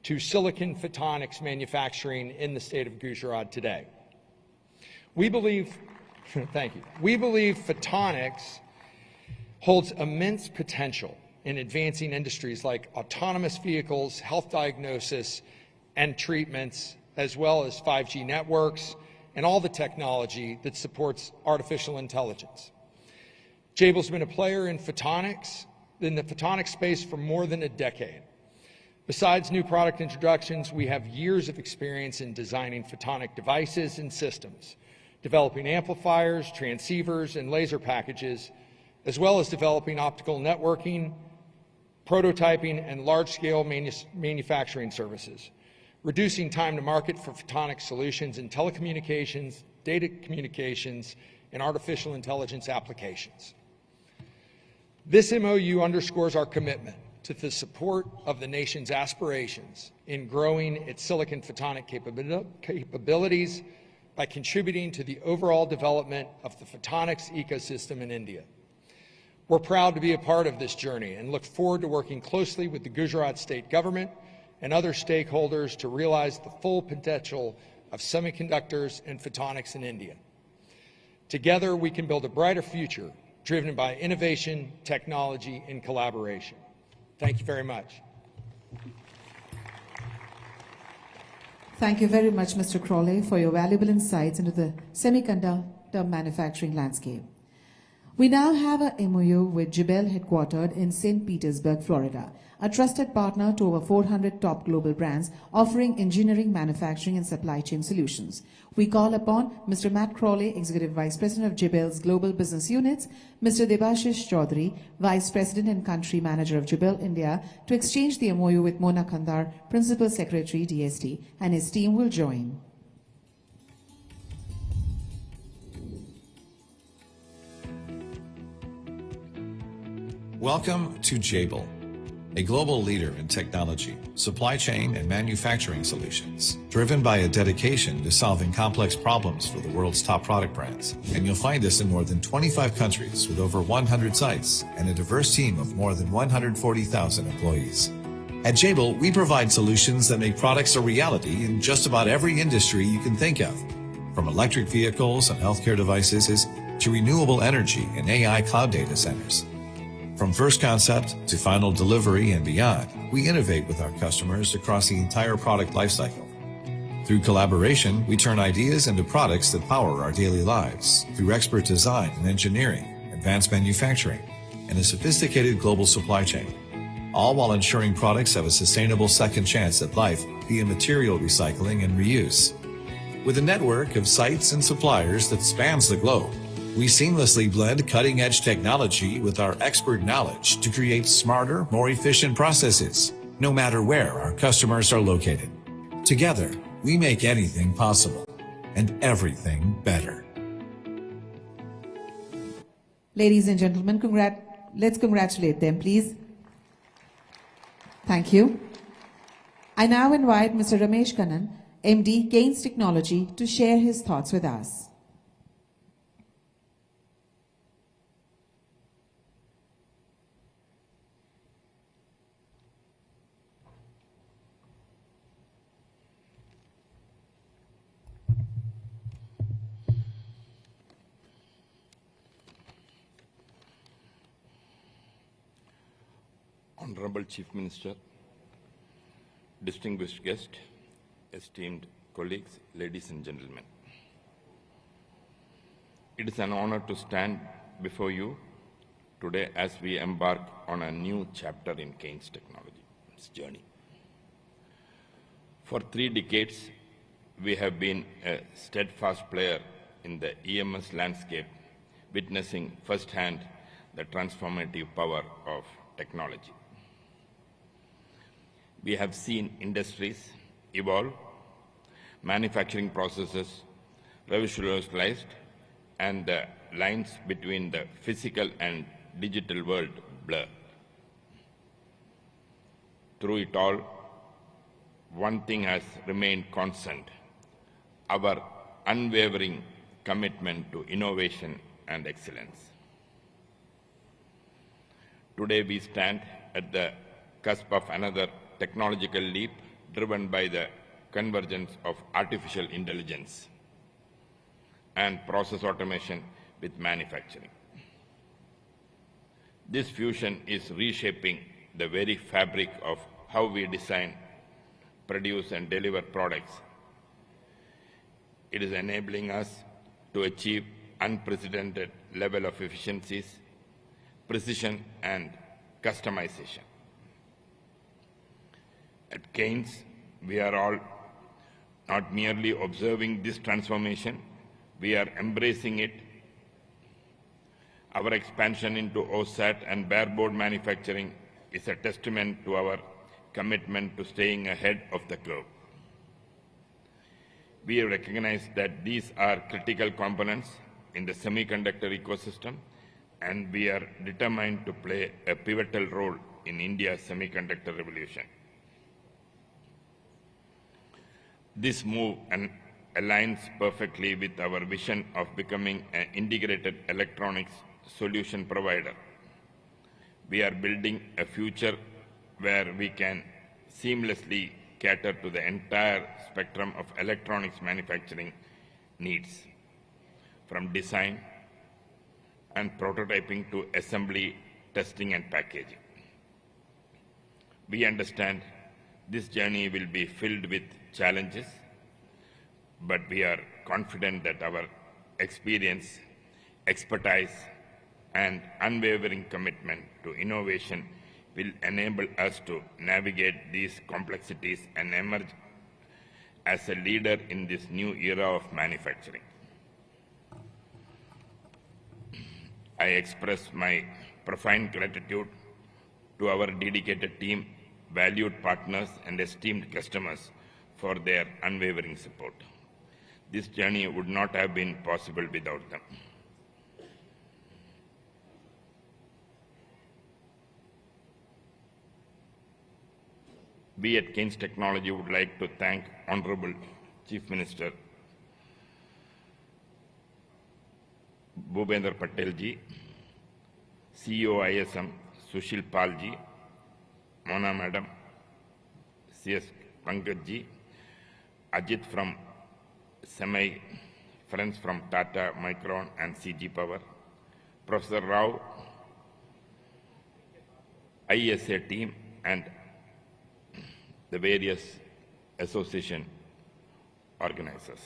to silicon photonics manufacturing in the state of Gujarat today. We believe, thank you, we believe photonics holds immense potential in advancing industries like autonomous vehicles, health diagnosis and treatments, as well as 5G networks and all the technology that supports artificial intelligence. JBIL's been a player in the photonics space for more than a decade. Besides new product introductions, we have years of experience in designing photonic devices and systems developing amplifiers, transceivers, and laser packages, as well as developing optical networking, prototyping, and large-scale manufacturing services, reducing time to market for photonic solutions in telecommunications, data communications, and artificial intelligence applications. This MOU underscores our commitment to the support of the nation's aspirations in growing its silicon photonic capabilities by contributing to the overall development of the photonics ecosystem in India. We're proud to be a part of this journey and look forward to working closely with the Gujarat state government and other stakeholders to realize the full potential of semiconductors and photonics in India. Together, we can build a brighter future driven by innovation, technology, and collaboration. Thank you very much. Thank you very much, Mr. Crawley, for your valuable insights into the semiconductor manufacturing landscape. We now have a MOU with Jabil headquartered in St. Petersburg, Florida, a trusted partner to over 400 top global brands offering engineering, manufacturing, and supply chain solutions. We call upon Mr. Matt Crawley, Executive Vice President of Jabil's Global Business Units, Mr. Debashish Chaudhary, Vice President and Country Manager of Jabil India, to exchange the MOU with Mona Kandar, Principal Secretary, DST, and his team will join. Welcome to Jabil, a global leader in technology, supply chain, and manufacturing solutions, driven by a dedication to solving complex problems for the world's top product brands. And you'll find us in more than 25 countries with over 100 sites and a diverse team of more than 140,000 employees. At Jabil, we provide solutions that make products a reality in just about every industry you can think of, from electric vehicles and healthcare devices to renewable energy and AI cloud data centers. From first concept to final delivery and beyond, we innovate with our customers across the entire product lifecycle. Through collaboration, we turn ideas into products that power our daily lives through expert design and engineering, advanced manufacturing, and a sophisticated global supply chain, all while ensuring products have a sustainable second chance at life via material recycling and reuse. With a network of sites and suppliers that spans the globe, we seamlessly blend cutting-edge technology with our expert knowledge to create smarter, more efficient processes, no matter where our customers are located. Together, we make anything possible and everything better. Ladies and gentlemen, let's congratulate them, please. Thank you. I now invite Mr. Ramesh Kannan, MD, Keynes Technology, to share his thoughts with us. Honorable Chief Minister, distinguished guest, esteemed colleagues, ladies and gentlemen. It is an honor to stand before you today as we embark on a new chapter in Keynes Technology's journey. For 3 decades, we have been a steadfast player in the EMS landscape, witnessing firsthand the transformative power of technology. We have seen industries evolve, manufacturing processes revolutionized, and the lines between the physical and digital world blur. Through it all, one thing has remained constant: our unwavering commitment to innovation and excellence. Today we stand at the cusp of another technological leap driven by the convergence of artificial intelligence and process automation with manufacturing. This fusion is reshaping the very fabric of how we design, produce, and deliver products. It is enabling us to achieve unprecedented level of efficiencies, precision, and customization. At Keynes, we are all not merely observing this transformation, We are embracing it. Our expansion into OSAT and bareboard manufacturing is a testament to our commitment to staying ahead of the curve. We recognize that these are critical components in the semiconductor ecosystem, and we are determined to play a pivotal role in India's semiconductor revolution. This move aligns perfectly with our vision of becoming an integrated electronics solution provider. We are building a future where we can seamlessly cater to the entire spectrum of electronics manufacturing needs, from design and prototyping to assembly, testing, and packaging. We understand this journey will be filled with challenges, but we are confident that our experience, expertise, and unwavering commitment to innovation will enable us to navigate these complexities and emerge as a leader in this new era of manufacturing. I express my profound gratitude to our dedicated team, valued partners, and esteemed customers for their unwavering support. This journey would not have been possible without them. We at Kaynes Technology would like to thank Honorable Chief Minister Bhupendra Patel ji, CEO ISM Sushil Pal ji, Mona Madam, CS Pankaj ji, Ajit from Semi, friends from Tata, Micron, and CG Power, Professor Rao, ISA team, and the various association organizers.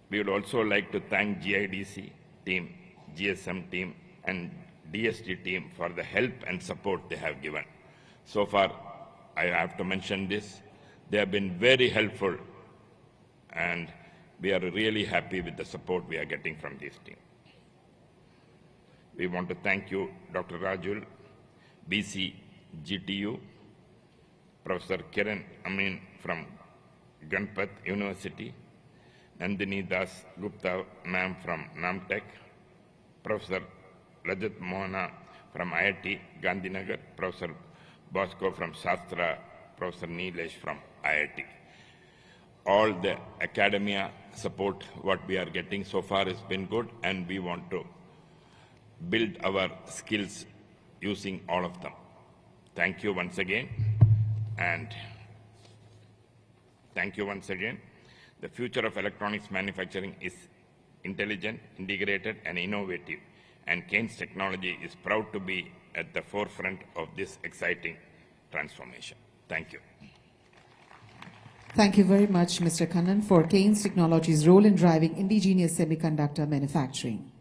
We would also like to thank GIDC team, GSM team, and DST team for the help and support they have given. So far, I have to mention this, they have been very helpful, and we are really happy with the support we are getting from this team. We want to thank you, Dr. Rajul, BC GTU, Professor Kiran Amin from Ganpat University, Nandini Das Gupta ma'am from Namtech, Professor Rajat Mohana from IIT Gandhinagar, Professor Bosco from Shastra, Professor Neelesh from IIT. All the academia support what we are getting so far has been good, and we want to build our skills using all of them. Thank you once again, and thank you once again. The future of electronics manufacturing is intelligent, integrated, and innovative, and Kaynes Technology is proud to be at the forefront of this exciting transformation. Thank you. Thank you very much, Mr. Kannan, for Kaynes Technology's role in driving indigenous semiconductor manufacturing.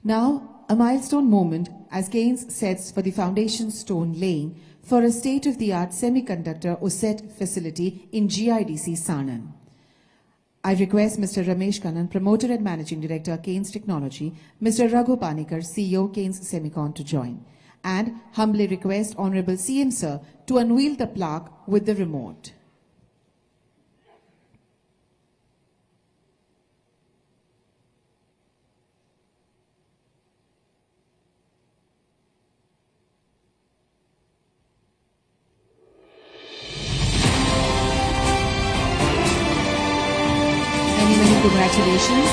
Now, a milestone moment as Kaynes sets for the foundation stone laying for a state-of-the-art semiconductor OSAT facility in GIDC Sanand. I request Mr. Ramesh Kannan, Promoter and Managing Director, Kaynes Technology, Mr. Raghu Panikar, CEO, Kaynes Semicon, to join, and humbly request Honorable CM Sir to unveil the plaque with the remote. Many congratulations.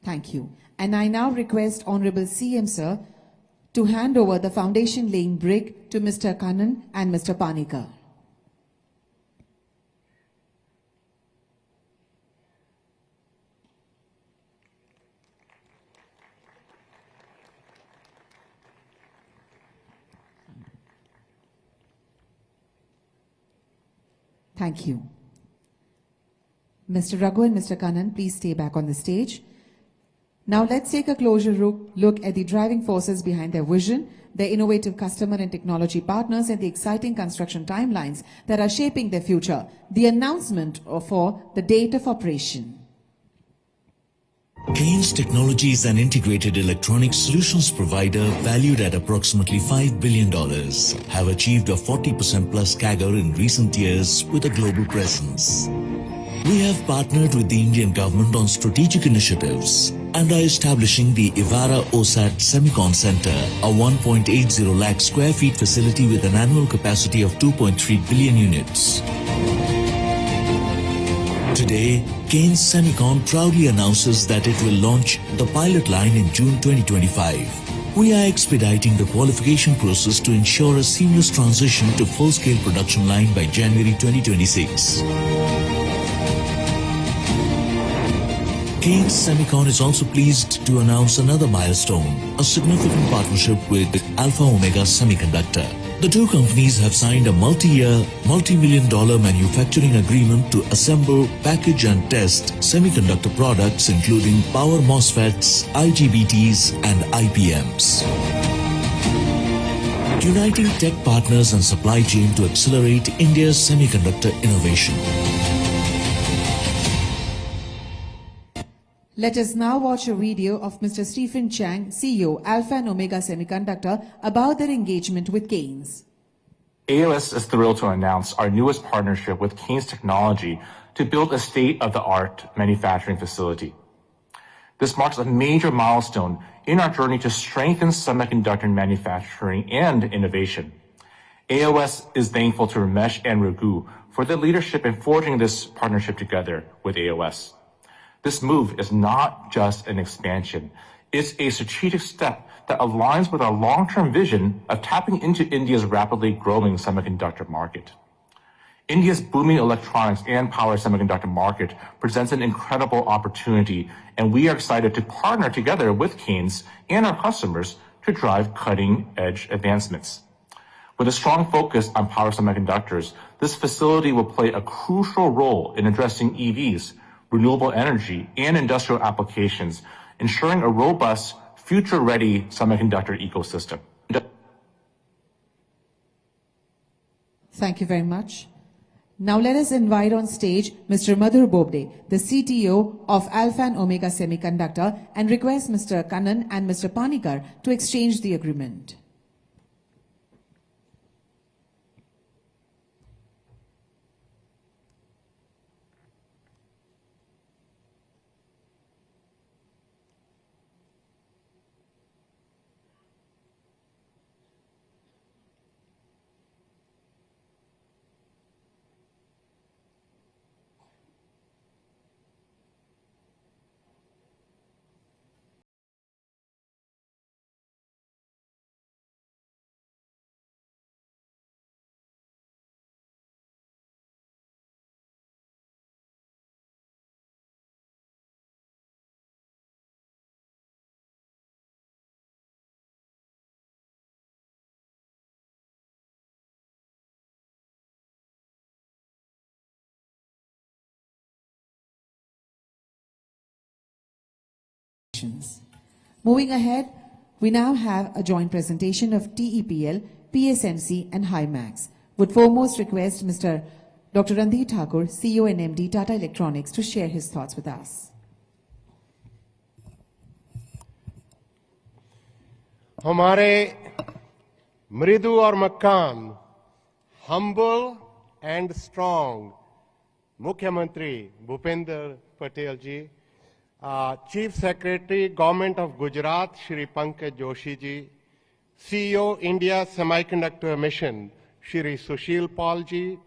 Thank you. And I now request Honorable CM Sir to hand over the foundation laying brick to Mr. Kannan and Mr. Panikar. Thank you. Mr. Raghu and Mr. Kannan, please stay back on the stage. Now let's take a closer look at the driving forces behind their vision, their innovative customer and technology partners, and the exciting construction timelines that are shaping their future. The announcement for the date of operation. Kaynes Technology is an integrated electronic solutions provider valued at approximately $5 billion, have achieved a 40% plus CAGR in recent years with a global presence. We have partnered with the Indian government on strategic initiatives and are establishing the Ivara OSAT Semicon Center, a 1.80 lakh square feet facility with an annual capacity of 2.3 billion units. Today, Kaynes Semicon proudly announces that it will launch the pilot line in June 2025. We are expediting the qualification process to ensure a seamless transition to full-scale production line by January 2026. Kaynes Semicon is also pleased to announce another milestone, a significant partnership with Alpha Omega Semiconductor. The two companies have signed a multi-year, multi-million-dollar manufacturing agreement to assemble, package and test semiconductor products including power MOSFETs, IGBTs and IPMs. Uniting tech partners and supply chain to accelerate India's semiconductor innovation. Let us now watch a video of Mr. Stephen Chang, CEO, Alpha and Omega Semiconductor, about their engagement with Kaynes. AOS is thrilled to announce our newest partnership with Kaynes Technology to build a state-of-the-art manufacturing facility. This marks a major milestone in our journey to strengthen semiconductor manufacturing and innovation. AOS is thankful to Ramesh and Raghu for their leadership in forging this partnership together with AOS. This move is not just an expansion. It's a strategic step that aligns with our long-term vision of tapping into India's rapidly growing semiconductor market. India's booming electronics and power semiconductor market presents an incredible opportunity, and we are excited to partner together with Kaynes and our customers to drive cutting-edge advancements. With a strong focus on power semiconductors, this facility will play a crucial role in addressing EVs, renewable energy, and industrial applications, ensuring a robust, future-ready semiconductor ecosystem. Thank you very much. Now let us invite on stage Mr. Madhur Bobde, the CTO of Alpha and Omega Semiconductor, and request Mr. Kannan and Mr. Panikar to exchange the agreement. Moving ahead, we now have a joint presentation of TEPL, PSMC and HiMax. Would foremost request Mr. Dr. Randhir Thakur, CEO and MD, Tata Electronics, to share his thoughts with us. हमारे मृदु और मक्काम, humble and strong मुख्यमंत्री भूपेंद्र पटेल जी, Chief Secretary, Government of Gujarat, Shri Pankaj Joshi ji, CEO, India Semiconductor Mission, Shri Sushil Paul ji,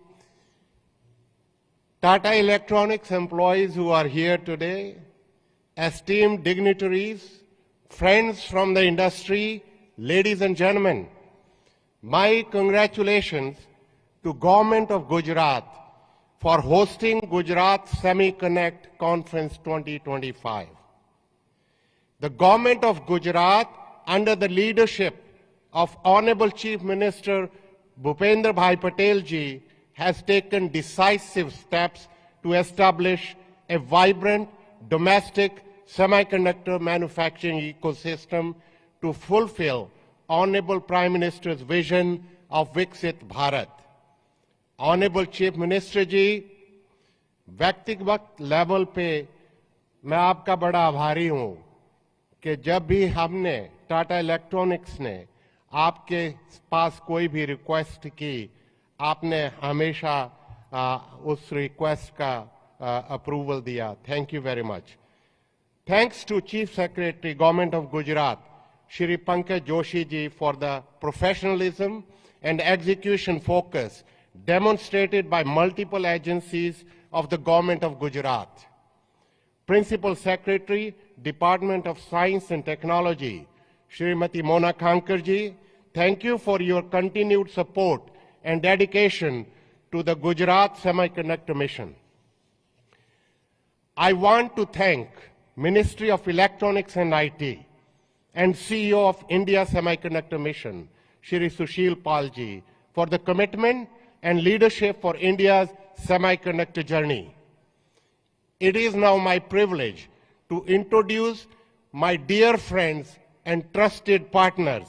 Tata Electronics employees who are here today, esteemed dignitaries, friends from the industry, ladies and gentlemen, my congratulations to Government of Gujarat for hosting Gujarat Semi-Connect Conference 2025. The Government of Gujarat, under the leadership of Honorable Chief Minister Bhupendra Bhai Patel ji, has taken decisive steps to establish a vibrant domestic semiconductor manufacturing ecosystem to fulfill Honorable Prime Minister's vision of Viksit Bharat. Honorable Chief Minister जी, व्यक्तिगत level पे मैं आपका बड़ा आभारी हूं कि जब भी हमने टाटा इलेक्ट्रॉनिक्स ने आपके पास कोई भी रिक्वेस्ट की, आपने हमेशा उस रिक्वेस्ट का अप्रूवल दिया. Thank you very much. Thanks to Chief Secretary, Government of Gujarat, Shri Pankaj Joshi ji, for the professionalism and execution focus demonstrated by multiple agencies of the Government of Gujarat. Principal Secretary, Department of Science and Technology, Srimati Mona Khankar ji, thank you for your continued support and dedication to the Gujarat Semiconductor Mission. I want to thank Ministry of Electronics and IT and CEO of India Semiconductor Mission, Shri Sushil Pal ji, for the commitment and leadership for India's semiconductor journey. It is now my privilege to introduce my dear friends and trusted partners,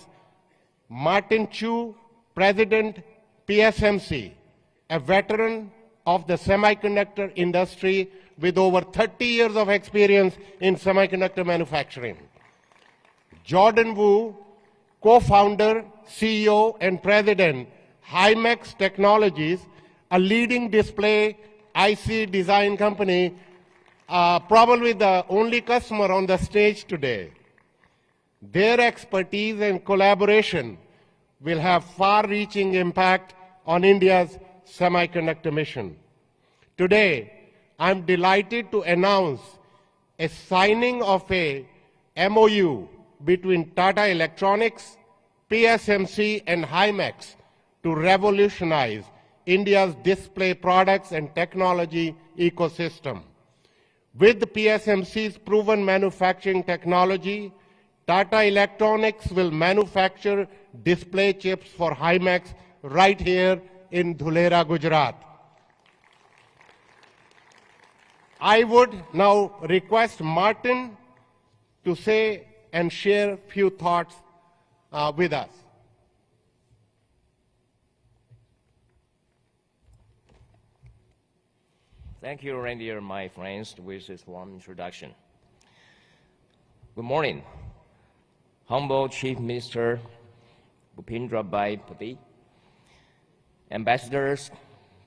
Martin Chu, President, PSMC, a veteran of the semiconductor industry with over 30 years of experience in semiconductor manufacturing. Jordan Wu, co-founder, CEO, and president, Himax Technologies, a leading display IC design company, probably the only customer on the stage today. Their expertise and collaboration will have far-reaching impact on India's semiconductor mission. Today, I'm delighted to announce a signing of a MOU between Tata Electronics, PSMC, and Himax to revolutionize India's display products and technology ecosystem. With PSMC's proven manufacturing technology, Tata Electronics will manufacture display chips for Himax right here in Dhulera, Gujarat. I would now request Martin to say and share a few thoughts with us. Thank you, Randy, my friends, with this warm introduction. Good morning, humble Chief Minister Bhupendra Bhai Patel, ambassadors,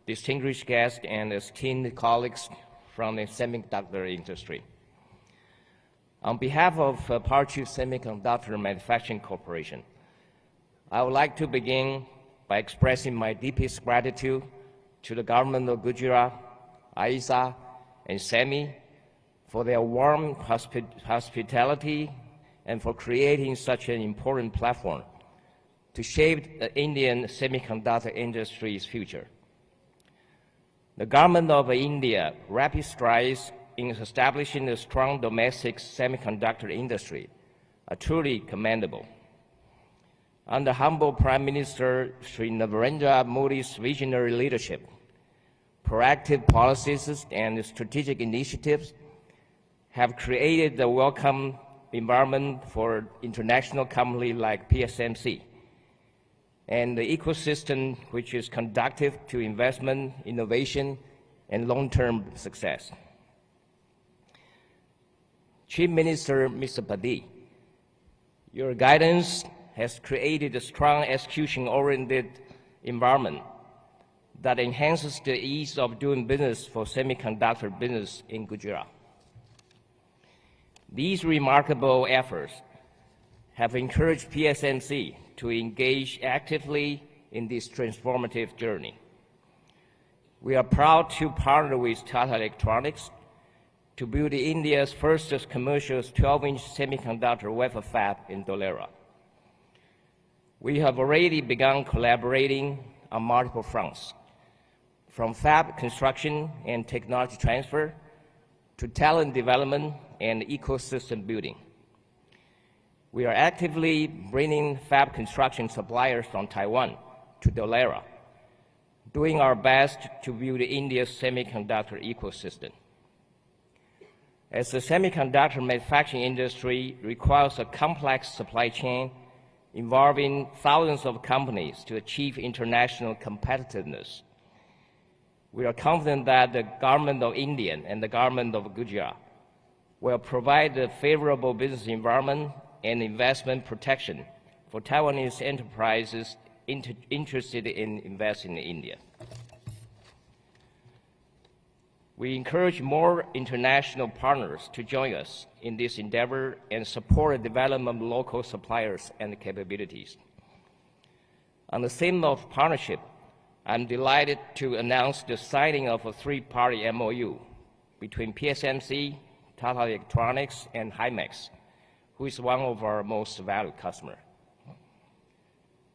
distinguished guests, and esteemed colleagues from the semiconductor industry. On behalf of Parchu Semiconductor Manufacturing Corporation, I would like to begin by expressing my deepest gratitude to the government of Gujarat, AISA, and SEMI for their warm hospitality and for creating such an important platform to shape the Indian semiconductor industry's future. The government of India rapid strides in establishing a strong domestic semiconductor industry are truly commendable. Under humble Prime Minister Sri Narendra Modi's visionary leadership, proactive policies and strategic initiatives have created a welcome environment for international companies like PSMC, and the ecosystem which is conducive to investment, innovation, and long-term success. Chief Minister Mr. Patel, your guidance has created a strong execution-oriented environment that enhances the ease of doing business for semiconductor business in Gujarat. These remarkable efforts have encouraged PSMC to engage actively in this transformative journey. We are proud to partner with Tata Electronics to build India's first commercial 12-inch semiconductor wafer fab in Dholera. We have already begun collaborating on multiple fronts, from fab construction and technology transfer to talent development and ecosystem building. We are actively bringing fab construction suppliers from Taiwan to Dholera, doing our best to build India's semiconductor ecosystem. As the semiconductor manufacturing industry requires a complex supply chain involving thousands of companies to achieve international competitiveness, we are confident that the government of India and the government of Gujarat will provide a favorable business environment and investment protection for Taiwanese enterprises interested in investing in India. We encourage more international partners to join us in this endeavor and support the development of local suppliers and capabilities. On the theme of partnership, I'm delighted to announce the signing of a three-party MOU between PSMC, Tata Electronics, and Himax, who is one of our most valued customers.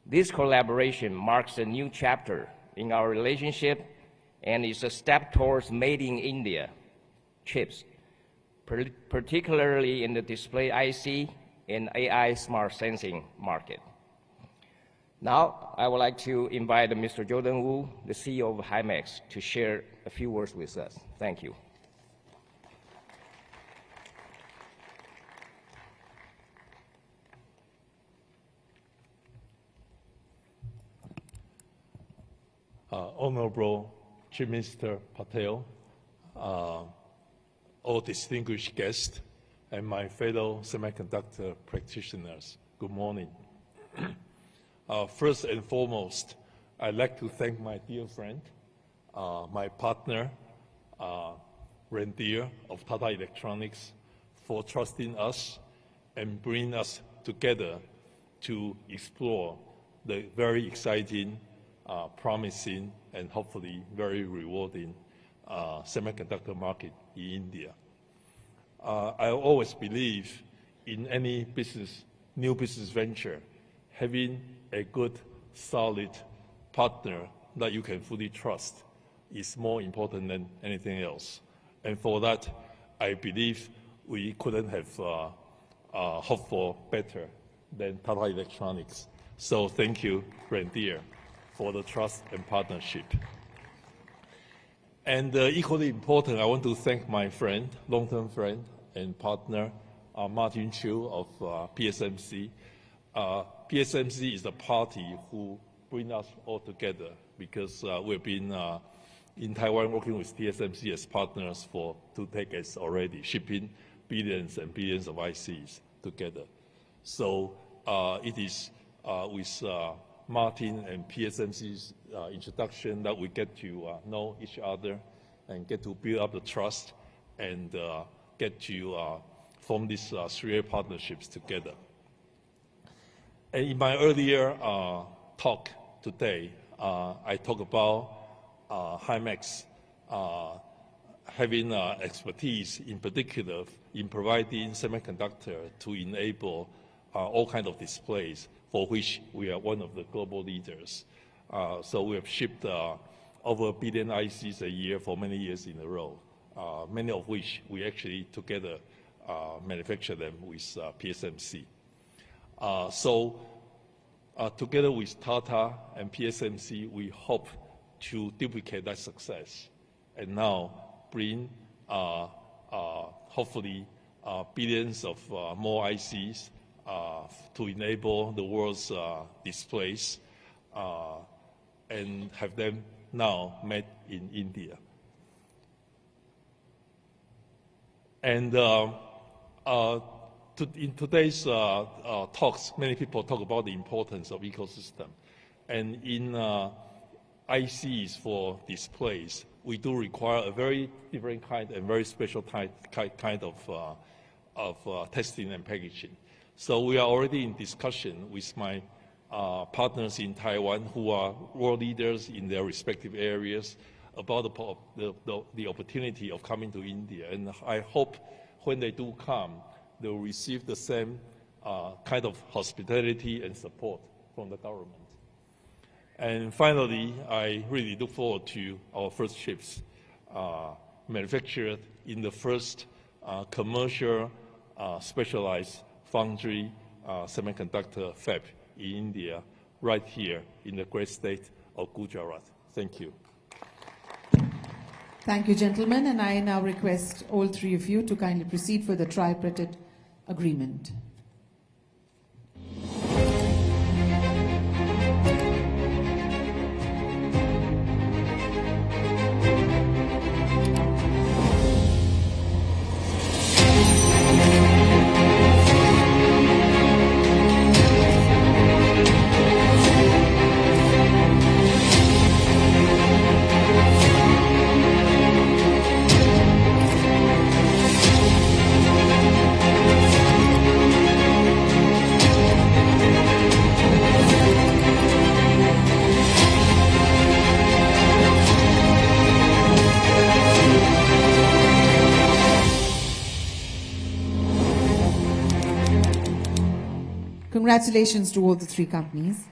This collaboration marks a new chapter in our relationship and is a step towards Made in India chips, particularly in the display IC and AI smart sensing market. Now, I would like to invite Mr. Jordan Wu, the CEO of Himax, to share a few words with us. Thank you. Honorable Chief Minister Patel, all distinguished guests, and my fellow semiconductor practitioners, good morning. First and foremost, I'd like to thank my dear friend, my partner, Randhir of Tata Electronics, for trusting us and bringing us together to explore the very exciting, promising, and hopefully very rewarding semiconductor market in India. I always believe in any new business venture, having a good, solid partner that you can fully trust is more important than anything else. And for that, I believe we couldn't have hoped for better than Tata Electronics. So thank you, Randhir, for the trust and partnership. And equally important, I want to thank my friend, long-term friend and partner, Martin Chiu of PSMC. PSMC is the party who bring us all together because we've been in Taiwan working with TSMC as partners for 2 decades already, shipping billions and billions of ICs together. So it is with Martin and PSMC's introduction that we get to know each other and get to build up the trust and get to form these SHARE partnerships together. And in my earlier talk today, I talked about Himax having expertise, in particular, in providing semiconductor to enable all kinds of displays, for which we are one of the global leaders. So we have shipped over 1 billion ICs a year for many years in a row, many of which we actually together manufacture them with PSMC. Together with Tata and PSMC, we hope to duplicate that success and now bring, hopefully, billions of more ICs to enable the world's displays and have them now made in India. And in today's talks, many people talk about the importance of ecosystem. And in ICs for displays, we do require a very different kind and very special kind of testing and packaging. So we are already in discussion with my partners in Taiwan who are world leaders in their respective areas about the opportunity of coming to India. And I hope when they do come, they will receive the same kind of hospitality and support from the government. And finally, I really look forward to our first chips manufactured in the first commercial specialized foundry semiconductor fab in India, right here in the great state of Gujarat. Thank you. Thank you, gentlemen, and I now request all three of you to kindly proceed for the tripartite agreement. Congratulations to all the three companies.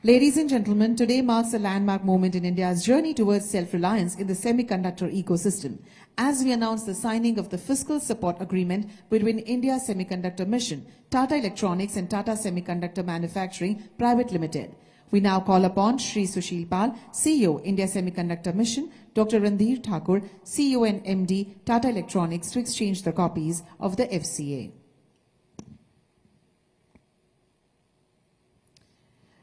Ladies and gentlemen, today marks a landmark moment in India's journey towards self-reliance in the semiconductor ecosystem, as we announce the signing of the fiscal support agreement between India's Semiconductor Mission, Tata Electronics and Tata Semiconductor Manufacturing Private Limited. We now call upon Shri Sushil Pal, CEO, India Semiconductor Mission, Dr. Randhir Thakur, CEO and MD, Tata Electronics, to exchange the copies of the FCA.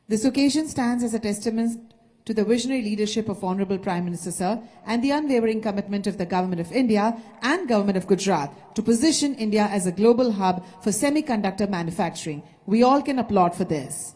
This occasion stands as a testament to the visionary leadership of Honorable Prime Minister Sir and the unwavering commitment of the Government of India and Government of Gujarat to position India as a global hub for semiconductor manufacturing. We all can applaud for this.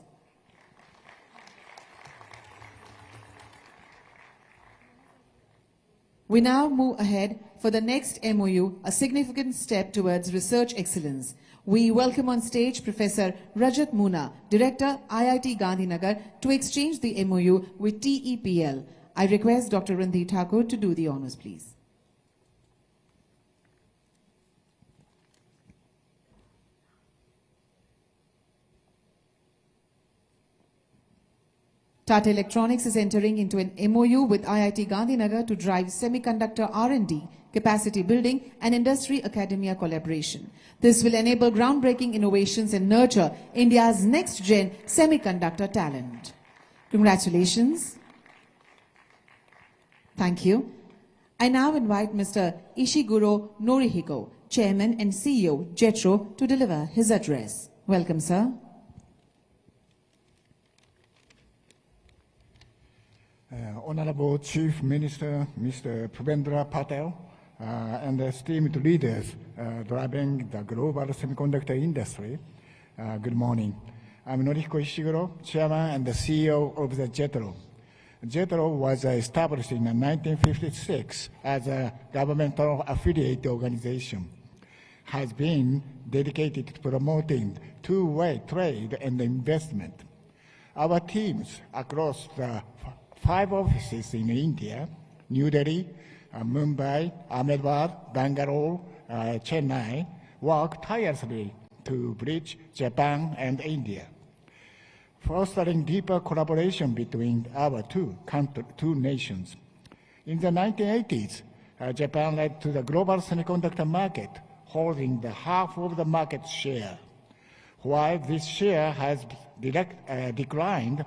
We now move ahead for the next MOU, a significant step towards research excellence. We welcome on stage Professor Rajat Moona, Director, IIT Gandhinagar, to exchange the MOU with TEPL. I request Dr. Randhir Thakur to do the honors, please. Tata Electronics is entering into an MOU with IIT Gandhinagar to drive semiconductor R&D, capacity building and industry academia collaboration. This will enable groundbreaking innovations and nurture India's next-gen semiconductor talent. Congratulations. Thank you. I now invite Mr. Ishiguro Norihiko, Chairman and CEO, JETRO, to deliver his address. Welcome, sir. Honorable Chief Minister, Mr. Prabendra Patel, and esteemed leaders driving the global semiconductor industry, good morning. I'm Norihiko Ishiguro, Chairman and the CEO of the JETRO. JETRO was established in 1956 as a governmental affiliate organization, has been dedicated to promoting two-way trade and investment. Our teams across the 5 offices in India, New Delhi, Mumbai, Ahmedabad, Bangalore, Chennai, work tirelessly to bridge Japan and India, fostering deeper collaboration between our two nations. In the 1980s, Japan led to the global semiconductor market, holding the half of the market share. While this share has declined,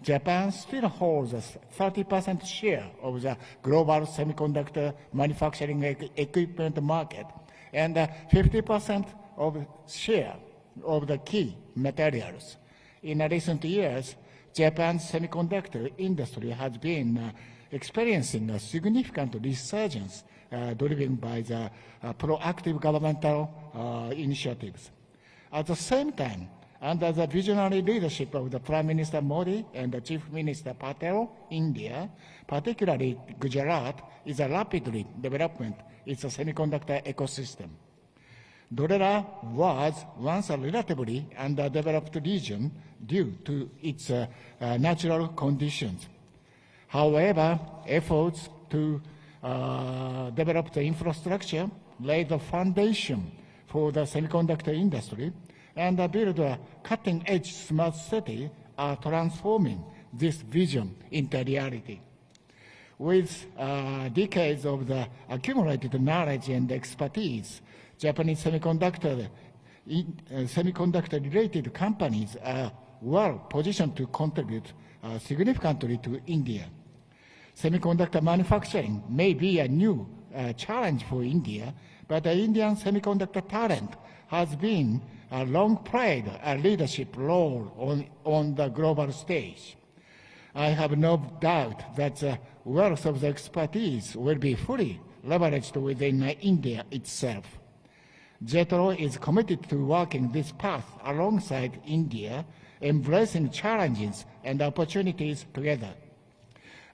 Japan still holds a 30% share of the global semiconductor manufacturing equipment market and 50% of share of the key materials. In recent years, Japan's semiconductor industry has been experiencing a significant resurgence driven by the proactive governmental initiatives. At the same time, under the visionary leadership of the Prime Minister Modi and the Chief Minister Patel, India, particularly Gujarat, is rapidly developing its semiconductor ecosystem. Dorera was once a relatively underdeveloped region due to its natural conditions. However, efforts to develop the infrastructure laid the foundation for the semiconductor industry and build a cutting-edge smart city are transforming this vision into reality. With decades of the accumulated knowledge and expertise, Japanese semiconductor-related companies are well positioned to contribute significantly to India. Semiconductor manufacturing may be a new challenge for India, but the Indian semiconductor talent has been long played a leadership role on the global stage. I have no doubt that the wealth of the expertise will be fully leveraged within India itself. JETRO is committed to working this path alongside India, embracing challenges and opportunities together.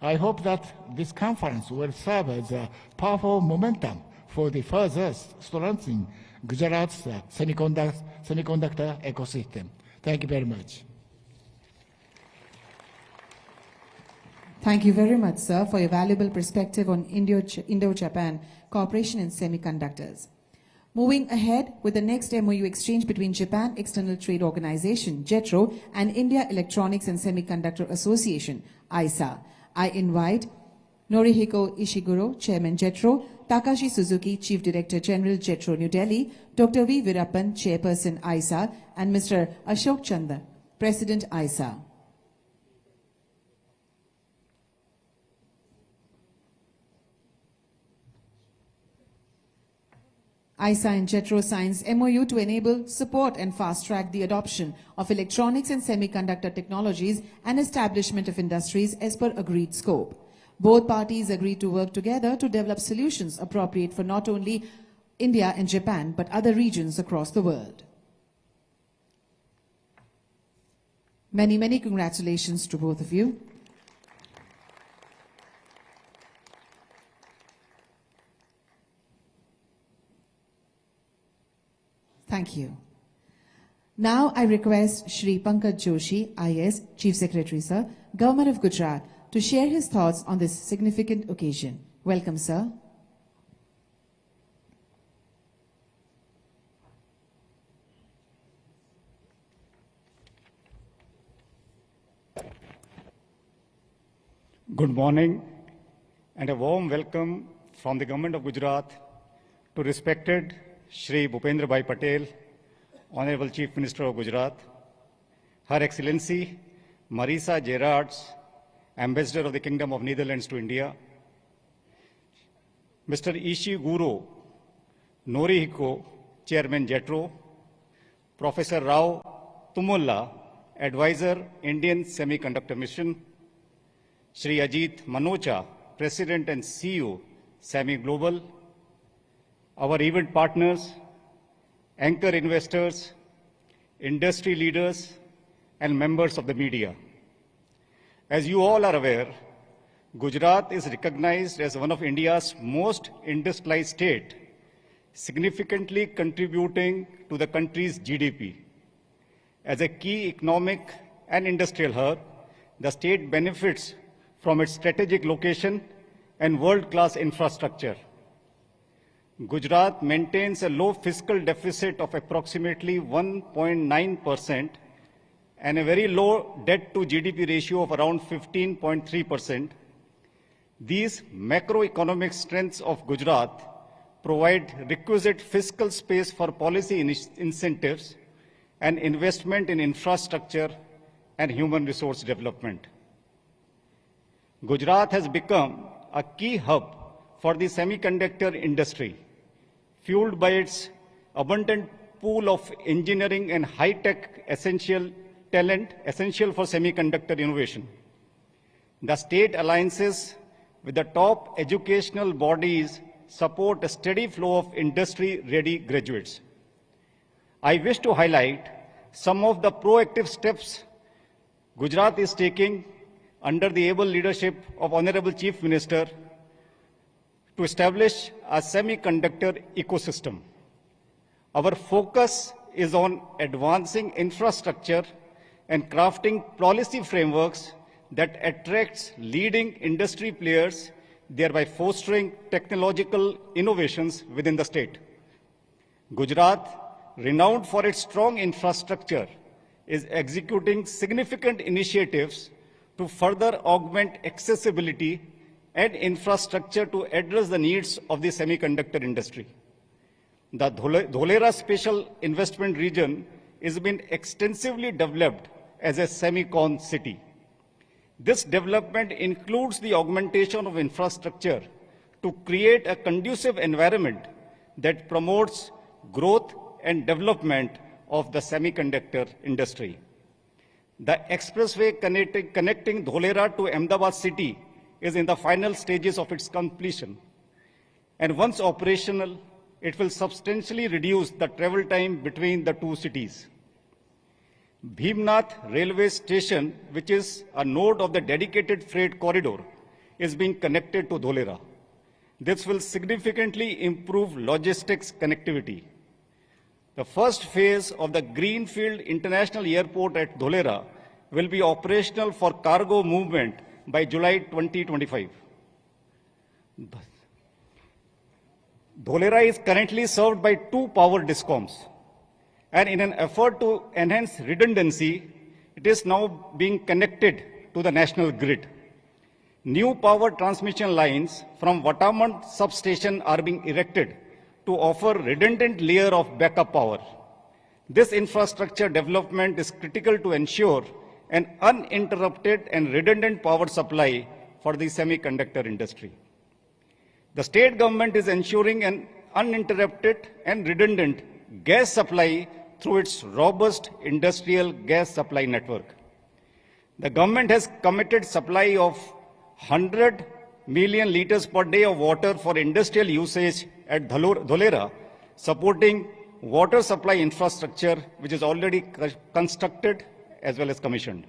I hope that this conference will serve as a powerful momentum for the further strengthening Gujarat's semiconductor ecosystem. Thank you very much. Thank you very much, sir, for your valuable perspective on Indo-Japan cooperation in semiconductors. Moving ahead with the next MOU exchange between Japan External Trade Organization, JETRO, and India Electronics and Semiconductor Association, ISA. I invite Norihiko Ishiguro, Chairman JETRO, Takashi Suzuki, Chief Director General JETRO New Delhi, Dr. V. Virappan, Chairperson ISA, and Mr. Ashok Chanda, President ISA. ISA and JETRO signs MOU to enable, support and fast-track the adoption of electronics and semiconductor technologies and establishment of industries as per agreed scope. Both parties agreed to work together to develop solutions appropriate for not only India and Japan, but other regions across the world. Many, many congratulations to both of you. Thank you. Now I request Shri Pankaj Joshi, IS, Chief Secretary, Sir, Government of Gujarat, to share his thoughts on this significant occasion. Welcome, sir. Good morning and a warm welcome from the Government of Gujarat to respected Shri Bhupendra Bhai Patel, Honorable Chief Minister of Gujarat, Her Excellency Marisa Gerards, Ambassador of the Kingdom of Netherlands to India, Mr. Ishiguro Norihiko, Chairman JETRO, Professor Rao Tumulla, Advisor, Indian Semiconductor Mission, Shri Ajit Manocha, President and CEO, SEMI Global, our event partners, anchor investors, industry leaders, and members of the media. As you all are aware, Gujarat is recognized as one of India's most industrialized states, significantly contributing to the country's GDP. As a key economic and industrial hub, the state benefits from its strategic location and world-class infrastructure. Gujarat maintains a low fiscal deficit of approximately 1.9% and a very low debt to GDP ratio of around 15.3%. These macroeconomic strengths of Gujarat provide requisite fiscal space for policy incentives and investment in infrastructure and human resource development. Gujarat has become a key hub for the semiconductor industry, fueled by its abundant pool of engineering and high-tech talent essential for semiconductor innovation. The state alliances with the top educational bodies support a steady flow of industry-ready graduates. I wish to highlight some of the proactive steps Gujarat is taking under the able leadership of Honorable Chief Minister to establish a semiconductor ecosystem. Our focus is on advancing infrastructure and crafting policy frameworks that attracts leading industry players, thereby fostering technological innovations within the state. Gujarat, renowned for its strong infrastructure, is executing significant initiatives to further augment accessibility and infrastructure to address the needs of the semiconductor industry. The Dholera Special Investment Region has been extensively developed as a semicon city. This development includes the augmentation of infrastructure to create a conducive environment that promotes growth and development of the semiconductor industry. The expressway connecting Dholera to Ahmedabad city is in the final stages of its completion. And once operational, it will substantially reduce the travel time between the two cities. Bhimnath railway station, which is a node of the dedicated freight corridor, is being connected to Dholera. This will significantly improve logistics connectivity. The first phase of the Greenfield International Airport at Dholera will be operational for cargo movement by July 2025. Dholera is currently served by 2 power discoms, and in an effort to enhance redundancy, it is now being connected to the national grid. New power transmission lines from Vatamand substation are being erected to offer redundant layer of backup power. This infrastructure development is critical to ensure an uninterrupted and redundant power supply for the semiconductor industry. The state government is ensuring an uninterrupted and redundant gas supply through its robust industrial gas supply network. The government has committed supply of 100 million liters per day of water for industrial usage at Dholera, supporting water supply infrastructure which is already constructed as well as commissioned.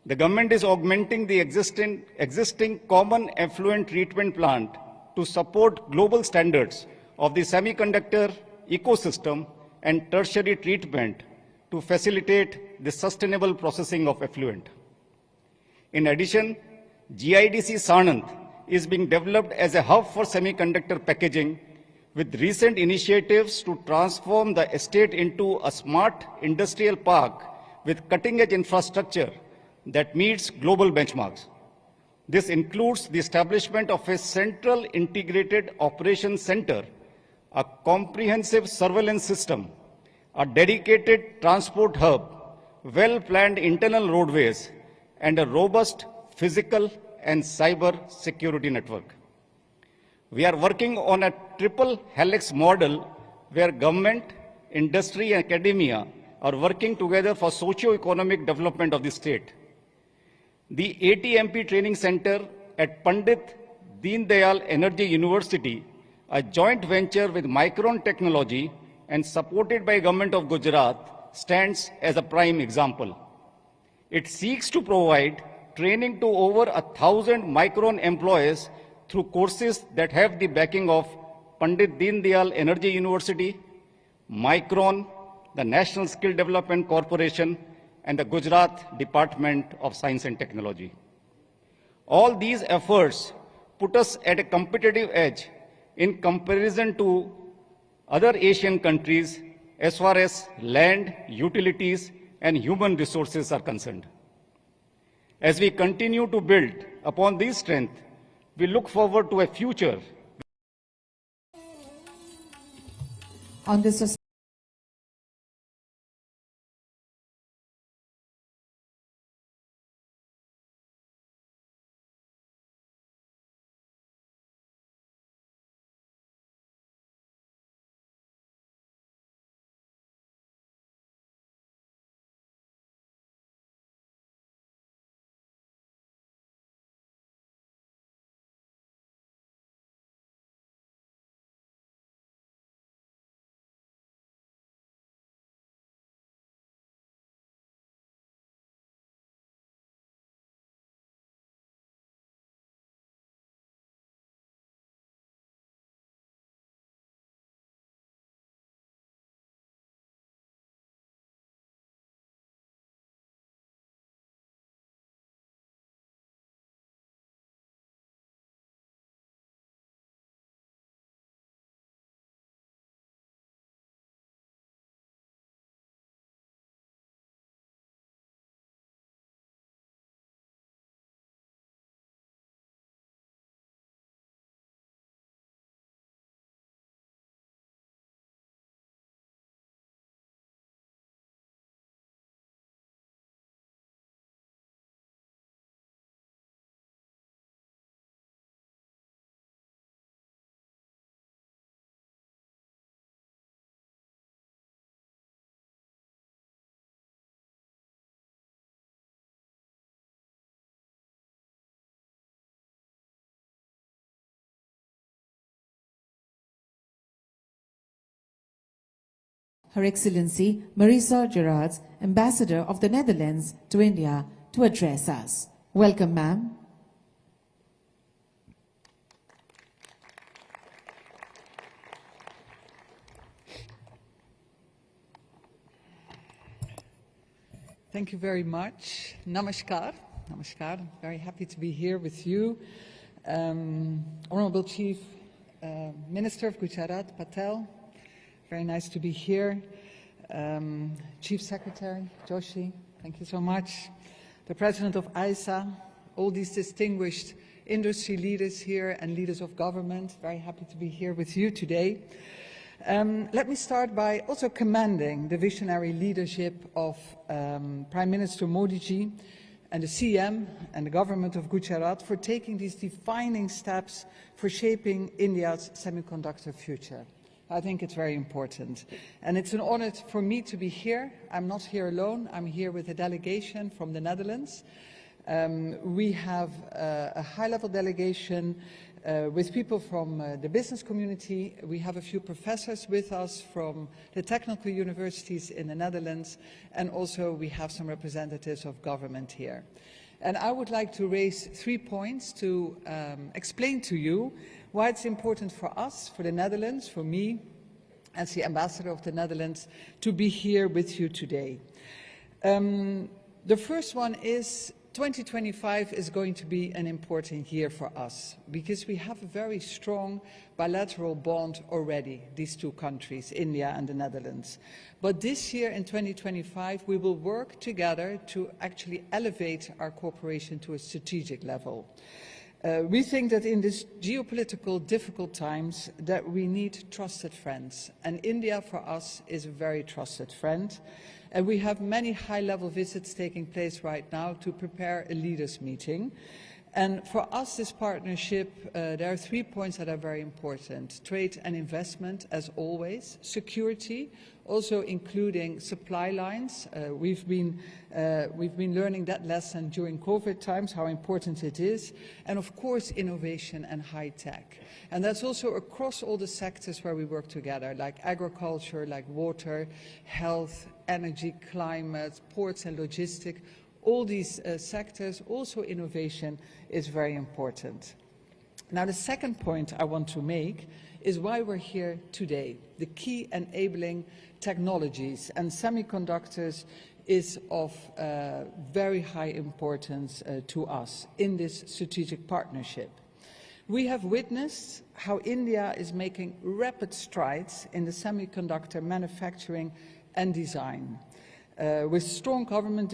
The government is augmenting the existing common effluent treatment plant to support global standards of the semiconductor ecosystem and tertiary treatment to facilitate the sustainable processing of effluent. In addition, GIDC Sanand is being developed as a hub for semiconductor packaging with recent initiatives to transform the estate into a smart industrial park with cutting-edge infrastructure that meets global benchmarks. This includes the establishment of a central integrated operations center, a comprehensive surveillance system, a dedicated transport hub, well-planned internal roadways, and a robust physical and cyber security network. We are working on a triple helix model where government, industry, and academia are working together for socio-economic development of the state. The ATMP Training Center at Pandit Deen Dayal Energy University, a joint venture with Micron Technology and supported by Government of Gujarat, stands as a prime example. It seeks to provide training to over 1,000 Micron employees through courses that have the backing of Pandit Deen Dayal Energy University, Micron, the National Skill Development Corporation, and the Gujarat Department of Science and Technology. All these efforts put us at a competitive edge in comparison to other Asian countries as far as land, utilities, and human resources are concerned. As we continue to build upon these strengths, we look forward to a future. On this Her Excellency Marisa Gerards, Ambassador of the Netherlands to India, to address us. Welcome, ma'am. Thank you very much. Namaskar. Namaskar. I'm very happy to be here with you. Honorable Chief Minister of Gujarat, Patel. Very nice to be here. Chief Secretary, Joshi, thank you so much. The President of ISA, all these distinguished industry leaders here and leaders of government, very happy to be here with you today. Let me start by also commending the visionary leadership of Prime Minister Modi ji and the CM and the government of Gujarat for taking these defining steps for shaping India's semiconductor future. I think it's very important. And it's an honor for me to be here. I'm not here alone. I'm here with a delegation from the Netherlands. We have a high-level delegation with people from the business community. We have a few professors with us from the technical universities in the Netherlands, and also we have some representatives of government here. And I would like to raise 3 points to explain to you why it's important for us, for the Netherlands, for me, as the ambassador of the Netherlands, to be here with you today. The first one is 2025 is going to be an important year for us because we have a very strong bilateral bond already, these two countries, India and the Netherlands. But this year in 2025, we will work together to actually elevate our cooperation to a strategic level. We think that in these geopolitical difficult times that we need trusted friends, and India for us is a very trusted friend. And we have many high-level visits taking place right now to prepare a leaders' meeting. And for us, this partnership, there are 3 points that are very important. Trade and investment, as always. Security, also including supply lines. We've been learning that lesson during COVID times, how important it is. And of course, innovation and high tech. And that's also across all the sectors where we work together, like agriculture, like water, health, energy, climate, ports and logistics. All these sectors, also innovation, is very important. Now, the second point I want to make is why we're here today. The key enabling technologies and semiconductors is of very high importance to us in this strategic partnership. We have witnessed how India is making rapid strides in the semiconductor manufacturing and design. With strong government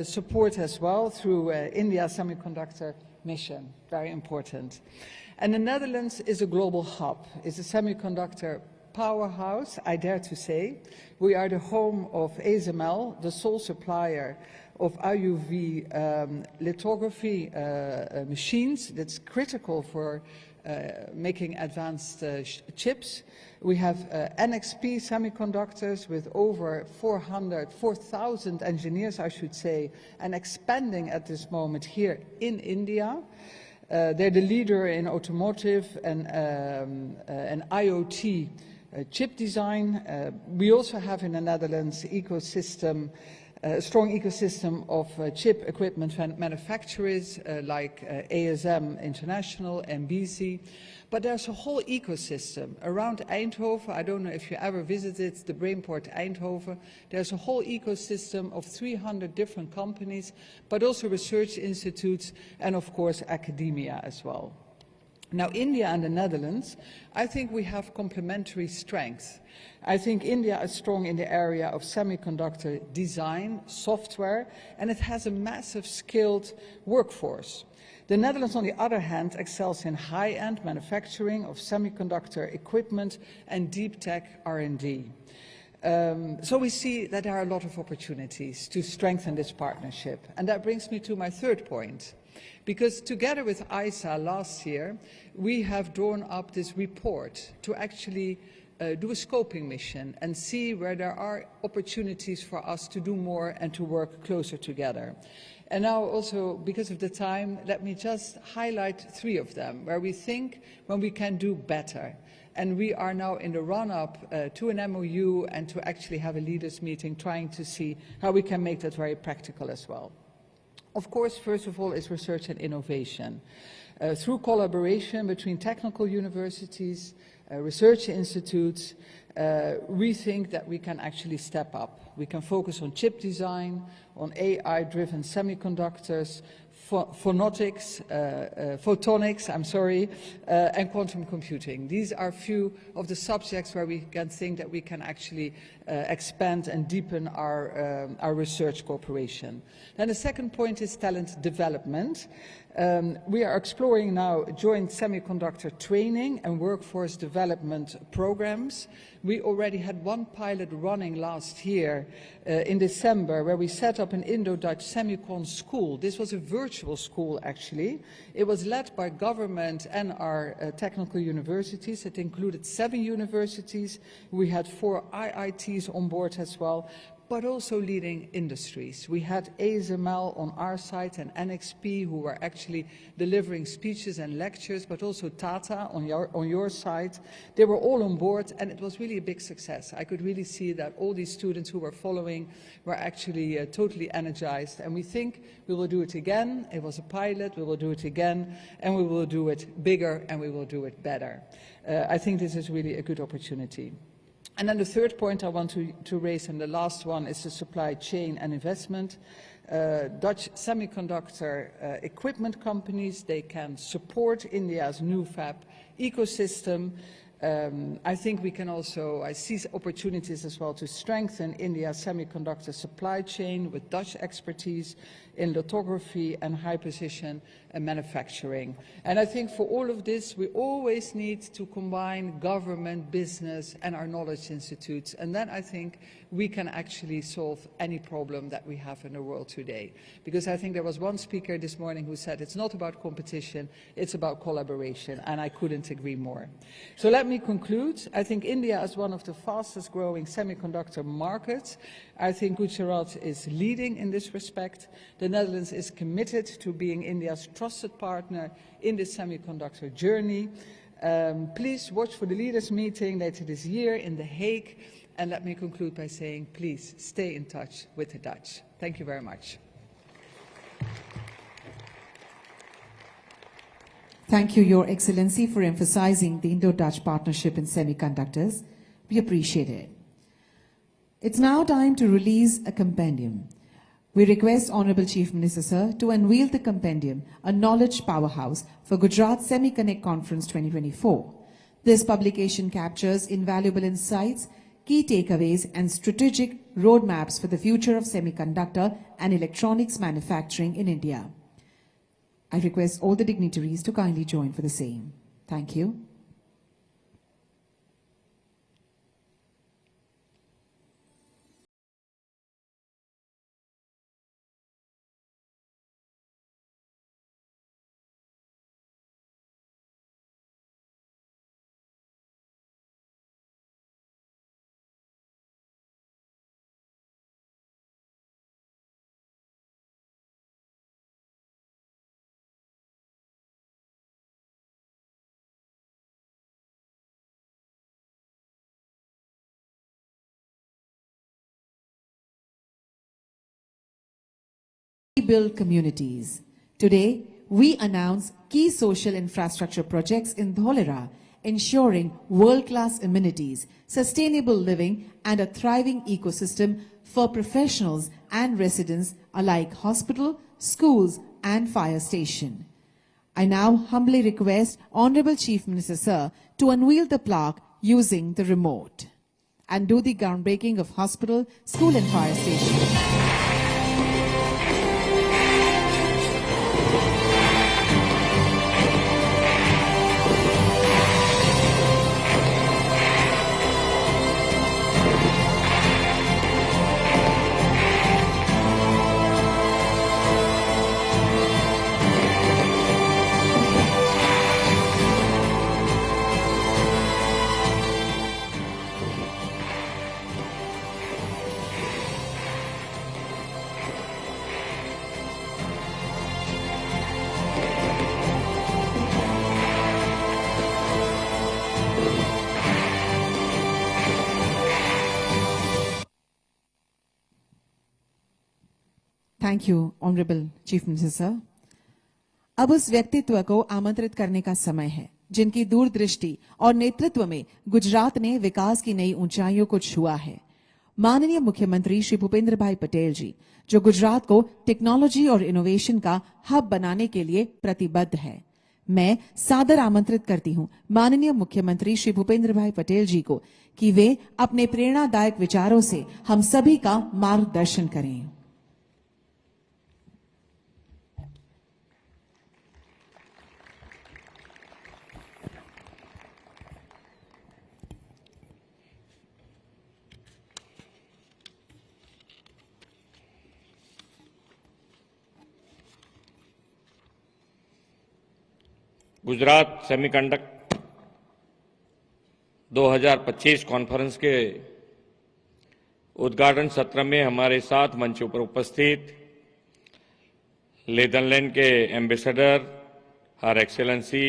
support as well through India Semiconductor Mission, very important. And the Netherlands is a global hub, is a semiconductor powerhouse, I dare to say. We are the home of ASML, the sole supplier of IUV lithography machines that's critical for making advanced chips. We have NXP semiconductors with over 4,000 engineers, I should say, and expanding at this moment here in India. They're the leader in automotive and IoT chip design. We also have in the Netherlands ecosystem, a strong ecosystem of chip equipment manufacturers like ASM International, MBC. But there's a whole ecosystem around Eindhoven. I don't know if you ever visited the Brainport Eindhoven. There's a whole ecosystem of 300 different companies, but also research institutes and, of course, academia as well. Now, India and the Netherlands, I think we have complementary strengths. I think India is strong in the area of semiconductor design, software, and it has a massive skilled workforce. The Netherlands, on the other hand, excels in high-end manufacturing of semiconductor equipment and deep tech R&D. So we see that there are a lot of opportunities to strengthen this partnership. And that brings me to my third point. Because together with ISA last year, we have drawn up this report to actually do a scoping mission and see where there are opportunities for us to do more and to work closer together. And now also, because of the time, let me just highlight 3 of them, where we think when we can do better. And we are now in the run-up to an MOU and to actually have a leaders meeting, trying to see how we can make that very practical as well. Of course, first of all, is research and innovation. Through collaboration between technical universities, research institutes, we think that we can actually step up. We can focus on chip design, on AI-driven semiconductors, photonics, and quantum computing. These are few of the subjects where we can think that we can actually expand and deepen our research cooperation. Then the second point is talent development. We are exploring now joint semiconductor training and workforce development programs. We already had one pilot running last year in December, where we set up an Indo-Dutch semicon school. This was a virtual school, actually. It was led by government and our technical universities. It included 7 universities. We had 4 IITs on board as well, but also leading industries. We had ASML on our side and NXP, who were actually delivering speeches and lectures, but also Tata on your side. They were all on board, and it was really a big success. I could really see that all these students who were following were actually totally energized, and we think we will do it again. It was a pilot, we will do it again, and we will do it bigger, and we will do it better. I think this is really a good opportunity. And then the third point I want to raise, and the last one, is the supply chain and investment. Dutch semiconductor equipment companies, they can support India's new fab ecosystem. I think we can also, I see opportunities as well to strengthen India's semiconductor supply chain with Dutch expertise in lithography and high precision manufacturing. And I think for all of this, we always need to combine government, business, and our knowledge institutes. And then I think we can actually solve any problem that we have in the world today. Because I think there was one speaker this morning who said it's not about competition, it's about collaboration, and I couldn't agree more. So let me conclude. I think India is one of the fastest growing semiconductor markets. I think Gujarat is leading in this respect. The Netherlands is committed to being India's trusted partner in the semiconductor journey. Please watch for the leaders meeting later this year in The Hague. And let me conclude by saying, please stay in touch with the Dutch. Thank you very much. Thank you, Your Excellency, for emphasizing the Indo-Dutch partnership in semiconductors. We appreciate it. It's now time to release a compendium. We request Honorable Chief Minister, sir, to unveil the compendium, a knowledge powerhouse for Gujarat Semi-Connect Conference 2024. This publication captures invaluable insights, key takeaways, and strategic roadmaps for the future of semiconductor and electronics manufacturing in India. I request all the dignitaries to kindly join for the same. Thank you. Build communities. Today, we announce key social infrastructure projects in Dholera, ensuring world-class amenities, sustainable living, and a thriving ecosystem for professionals and residents alike, hospital, schools, and fire station. I now humbly request Honorable Chief Minister, sir, to unveil the plaque using the remote and do the groundbreaking of hospital, school, and fire station. Thank you, Honorable Chief Minister, sir. अब उस व्यक्तित्व को आमंत्रित करने का समय है जिनकी दूरदृष्टि और नेतृत्व में गुजरात ने विकास की नई ऊंचाइयों को छुआ है। माननीय मुख्यमंत्री श्री भूपेंद्र भाई पटेल जी, जो गुजरात को टेक्नोलॉजी और इनोवेशन का हब बनाने के लिए प्रतिबद्ध है। मैं सादर आमंत्रित करती हूं माननीय मुख्यमंत्री श्री भूपेंद्र भाई पटेल जी को कि वे अपने प्रेरणादायक विचारों से हम सभी का मार्गदर्शन करें। गुजरात सेमीकंडक्टर 2025 कॉन्फ्रेंस के उद्घाटन सत्र में हमारे साथ मंच पर उपस्थित नीदरलैंड के एम्बेसडर हर एक्सेलेंसी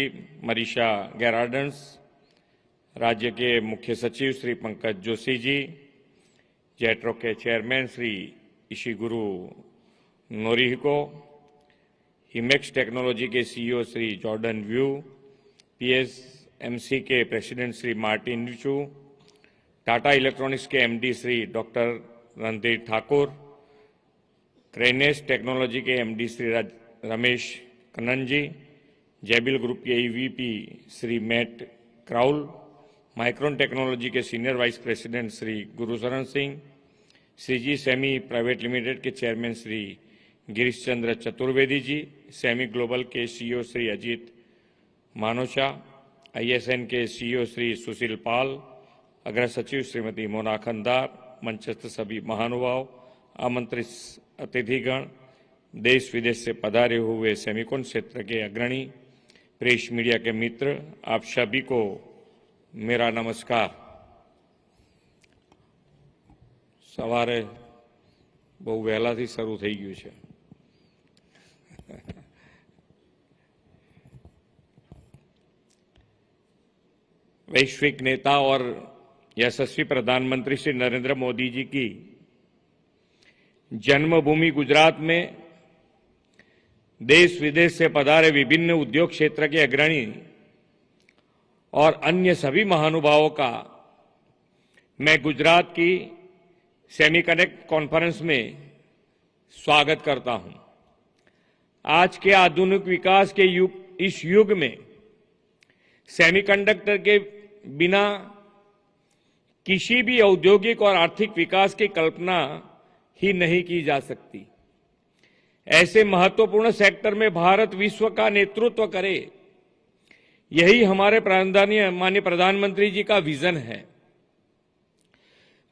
मरीशा गेरार्डन्स, राज्य के मुख्य सचिव श्री पंकज जोशी जी, जेट्रो के chairman Shri Ishiguro Norihiko, Himax technology के CEO Shri Jordan Wu, PSMC के president Shri Martin Chu, Tata electronics के MD Shri doctor Randhir Thakur, Kaynes technology के MD Shri Ramesh Kannan ji, Jabil group के EVP Shri Matt Crowley, Micron technology के senior vice president Shri Gurusharan Singh, CG Semi private limited के चेयरमैन श्री गिरीश चंद्र चतुर्वेदी जी, semi global के CEO Shri Ajit मानोचा, ISN के CEO Shri Sushil पाल, अग्र सचिव श्रीमती मोना खंदार, मंचस्थ सभी महानुभाव, आमंत्रित अतिथिगण, देश विदेश से पधारे हुए सेमिकॉन क्षेत्र के अग्रणी, प्रेस मीडिया के मित्र, आप सभी को मेरा नमस्कार। सवारे बहु वहेलाथी शरू थई गयुं छे। वैश्विक नेता और यशस्वी प्रधानमंत्री श्री नरेंद्र मोदी जी की जन्मभूमि गुजरात में देश विदेश से पधारे विभिन्न उद्योग क्षेत्र के अग्रणी और अन्य सभी महानुभावों का मैं गुजरात की सेमीकंडक्टर कॉन्फ्रेंस में स्वागत करता हूं। आज के आधुनिक विकास के इस युग में सेमीकंडक्टर के बिना किसी भी औद्योगिक और आर्थिक विकास की कल्पना ही नहीं की जा सकती। ऐसे महत्वपूर्ण सेक्टर में भारत विश्व का नेतृत्व करे, यही हमारे माननीय प्रधानमंत्री जी का विजन है।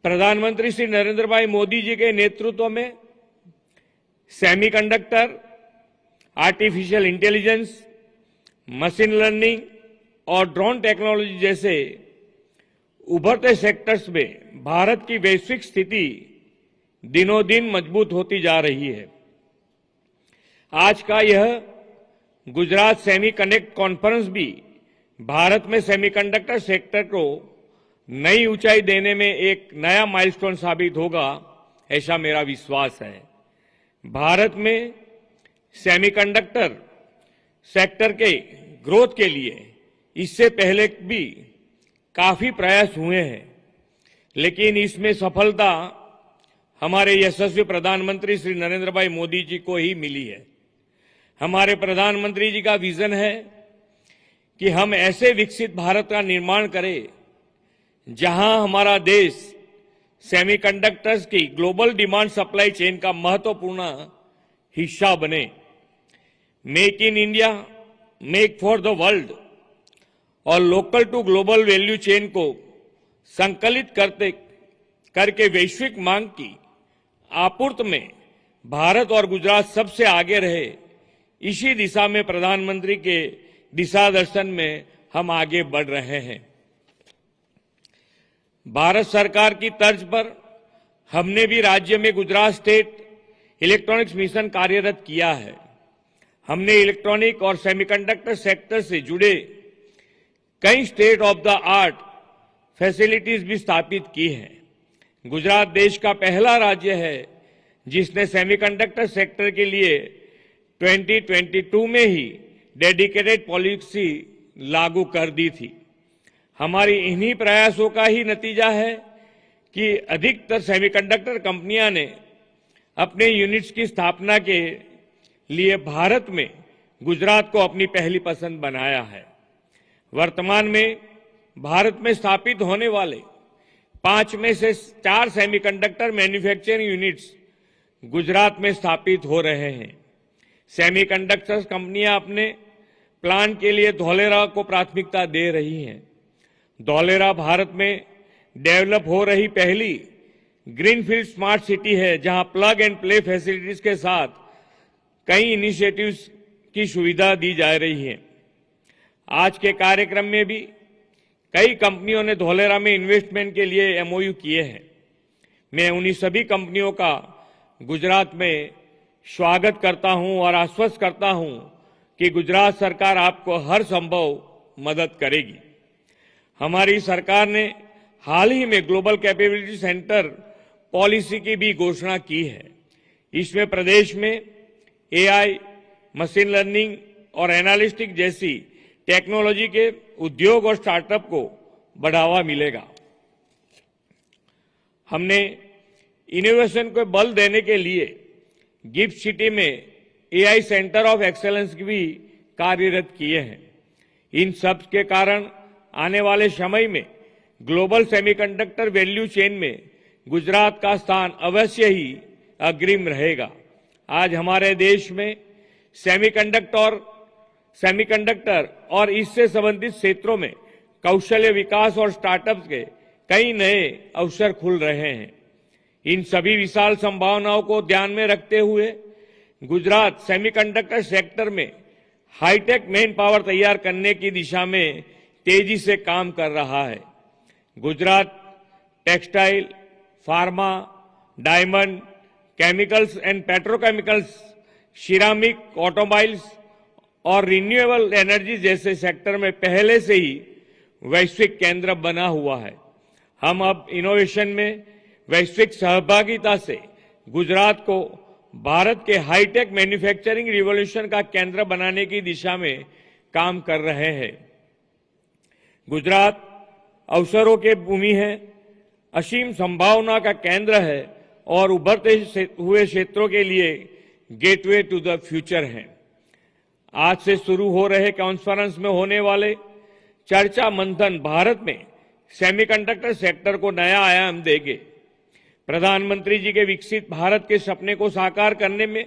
प्रधानमंत्री श्री नरेंद्र भाई मोदी जी के नेतृत्व में semiconductor, artificial intelligence, machine learning और ड्रोन टेक्नोलॉजी जैसे उभरते सेक्टर्स में भारत की वैश्विक स्थिति दिनों दिन मजबूत होती जा रही है। आज का यह गुजरात सेमीकंडक्टर कॉन्फ्रेंस भी भारत में सेमीकंडक्टर सेक्टर को नई ऊंचाई देने में एक नया माइलस्टोन साबित होगा, ऐसा मेरा विश्वास है। भारत में सेमीकंडक्टर सेक्टर के ग्रोथ के लिए इससे पहले भी काफी प्रयास हुए हैं, लेकिन इसमें सफलता हमारे यशस्वी प्रधानमंत्री श्री नरेंद्र भाई मोदी जी को ही मिली है। हमारे प्रधानमंत्री जी का विजन है कि हम ऐसे विकसित भारत का निर्माण करें जहां हमारा देश सेमीकंडक्टर्स की ग्लोबल डिमांड सप्लाई चेन का महत्वपूर्ण हिस्सा बने। Make in India, make for the world और local to global value chain को संकलित करके वैश्विक मांग की आपूर्ति में भारत और गुजरात सबसे आगे रहे, इसी दिशा में प्रधानमंत्री के दिशा दर्शन में हम आगे बढ़ रहे हैं। भारत सरकार की तर्ज पर हमने भी राज्य में गुजरात स्टेट इलेक्ट्रॉनिक्स मिशन कार्यरत किया है। हमने इलेक्ट्रॉनिक और सेमीकंडक्टर सेक्टर से जुड़े कई state of the art facilities भी स्थापित की हैं। गुजरात देश का पहला राज्य है जिसने सेमीकंडक्टर सेक्टर के लिए 2022 में ही डेडिकेटेड पॉलिसी लागू कर दी थी। हमारी इन्हीं प्रयासों का ही नतीजा है कि अधिकतर सेमीकंडक्टर कंपनियां ने अपने यूनिट्स की स्थापना के लिए भारत में गुजरात को अपनी पहली पसंद बनाया है। वर्तमान में भारत में स्थापित होने वाले 5 में से 4 सेमीकंडक्टर मैन्युफैक्चरिंग यूनिट्स गुजरात में स्थापित हो रहे हैं। सेमीकंडक्टर कंपनियां अपने प्लांट के लिए धौलेरा को प्राथमिकता दे रही हैं। धौलेरा भारत में डेवलप हो रही पहली ग्रीनफील्ड स्मार्ट सिटी है, जहां प्लग एंड प्ले फैसिलिटीज के साथ कई इनिशिएटिव्स की सुविधा दी जा रही है। आज के कार्यक्रम में भी कई कंपनियों ने धौलेरा में इन्वेस्टमेंट के लिए एमओयू किए हैं। मैं उन्हीं सभी कंपनियों का गुजरात में स्वागत करता हूं और आश्वस्त करता हूं कि गुजरात सरकार आपको हर संभव मदद करेगी। हमारी सरकार ने हाल ही में ग्लोबल कैपेबिलिटी सेंटर पॉलिसी की भी घोषणा की है। इसमें प्रदेश में एआई, मशीन लर्निंग और एनालिटिक्स जैसी टेक्नोलॉजी के उद्योग और स्टार्टअप को बढ़ावा मिलेगा। हमने इनोवेशन को बल देने के लिए गिफ्ट सिटी में एआई सेंटर ऑफ एक्सेलेंस भी कार्यरत किए हैं। इन सब के कारण आने वाले समय में ग्लोबल सेमीकंडक्टर वैल्यू चेन में गुजरात का स्थान अवश्य ही अग्रिम रहेगा। आज हमारे देश में सेमीकंडक्टर और इससे संबंधित क्षेत्रों में कौशल्य विकास और स्टार्टअप्स के कई नए अवसर खुल रहे हैं। इन सभी विशाल संभावनाओं को ध्यान में रखते हुए गुजरात सेमीकंडक्टर सेक्टर में हाईटेक मैन पावर तैयार करने की दिशा में तेजी से काम कर रहा है। Gujarat textile, pharma, diamond, chemicals and petrochemicals, ceramic, automobiles और रिन्यूएबल एनर्जी जैसे सेक्टर में पहले से ही वैश्विक केंद्र बना हुआ है। हम अब इनोवेशन में वैश्विक सहभागिता से गुजरात को भारत के हाईटेक मैन्युफैक्चरिंग रिवॉल्यूशन का केंद्र बनाने की दिशा में काम कर रहे हैं। गुजरात अवसरों के भूमि है, असीम संभावना का केंद्र है और उभरते हुए क्षेत्रों के लिए गेटवे टू द फ्यूचर है। आज से शुरू हो रहे कॉन्फ्रेंस में होने वाले चर्चा मंथन भारत में सेमीकंडक्टर सेक्टर को नया आयाम देंगे। प्रधानमंत्री जी के विकसित भारत के सपने को साकार करने में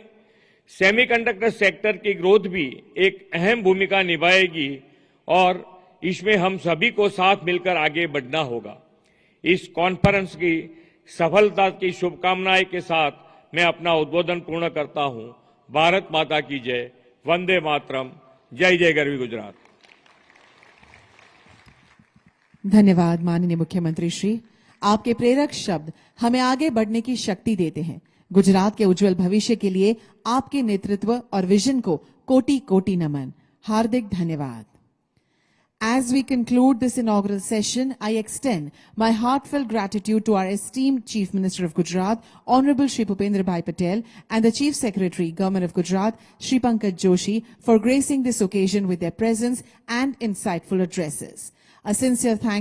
सेमीकंडक्टर सेक्टर की ग्रोथ भी एक अहम भूमिका निभाएगी और इसमें हम सभी को साथ मिलकर आगे बढ़ना होगा। इस कॉन्फ्रेंस की सफलता की शुभकामनाएं के साथ मैं अपना उद्बोधन पूर्ण करता हूं। भारत माता की जय, वंदे मातरम, जय जय गरवी गुजरात। धन्यवाद माननीय मुख्यमंत्री श्री, आपके प्रेरक शब्द हमें आगे बढ़ने की शक्ति देते हैं। गुजरात के उज्जवल भविष्य के लिए आपके नेतृत्व और विजन को कोटि कोटि नमन। हार्दिक धन्यवाद। As we conclude this inaugural session, I extend my heartfelt gratitude to our esteemed Chief Minister of Gujarat, Honorable Shri Bhupendra Bhai Patel, and the Chief Secretary, Government of Gujarat, Shri Pankaj Joshi, for gracing this occasion with their presence and insightful addresses. A sincere thanks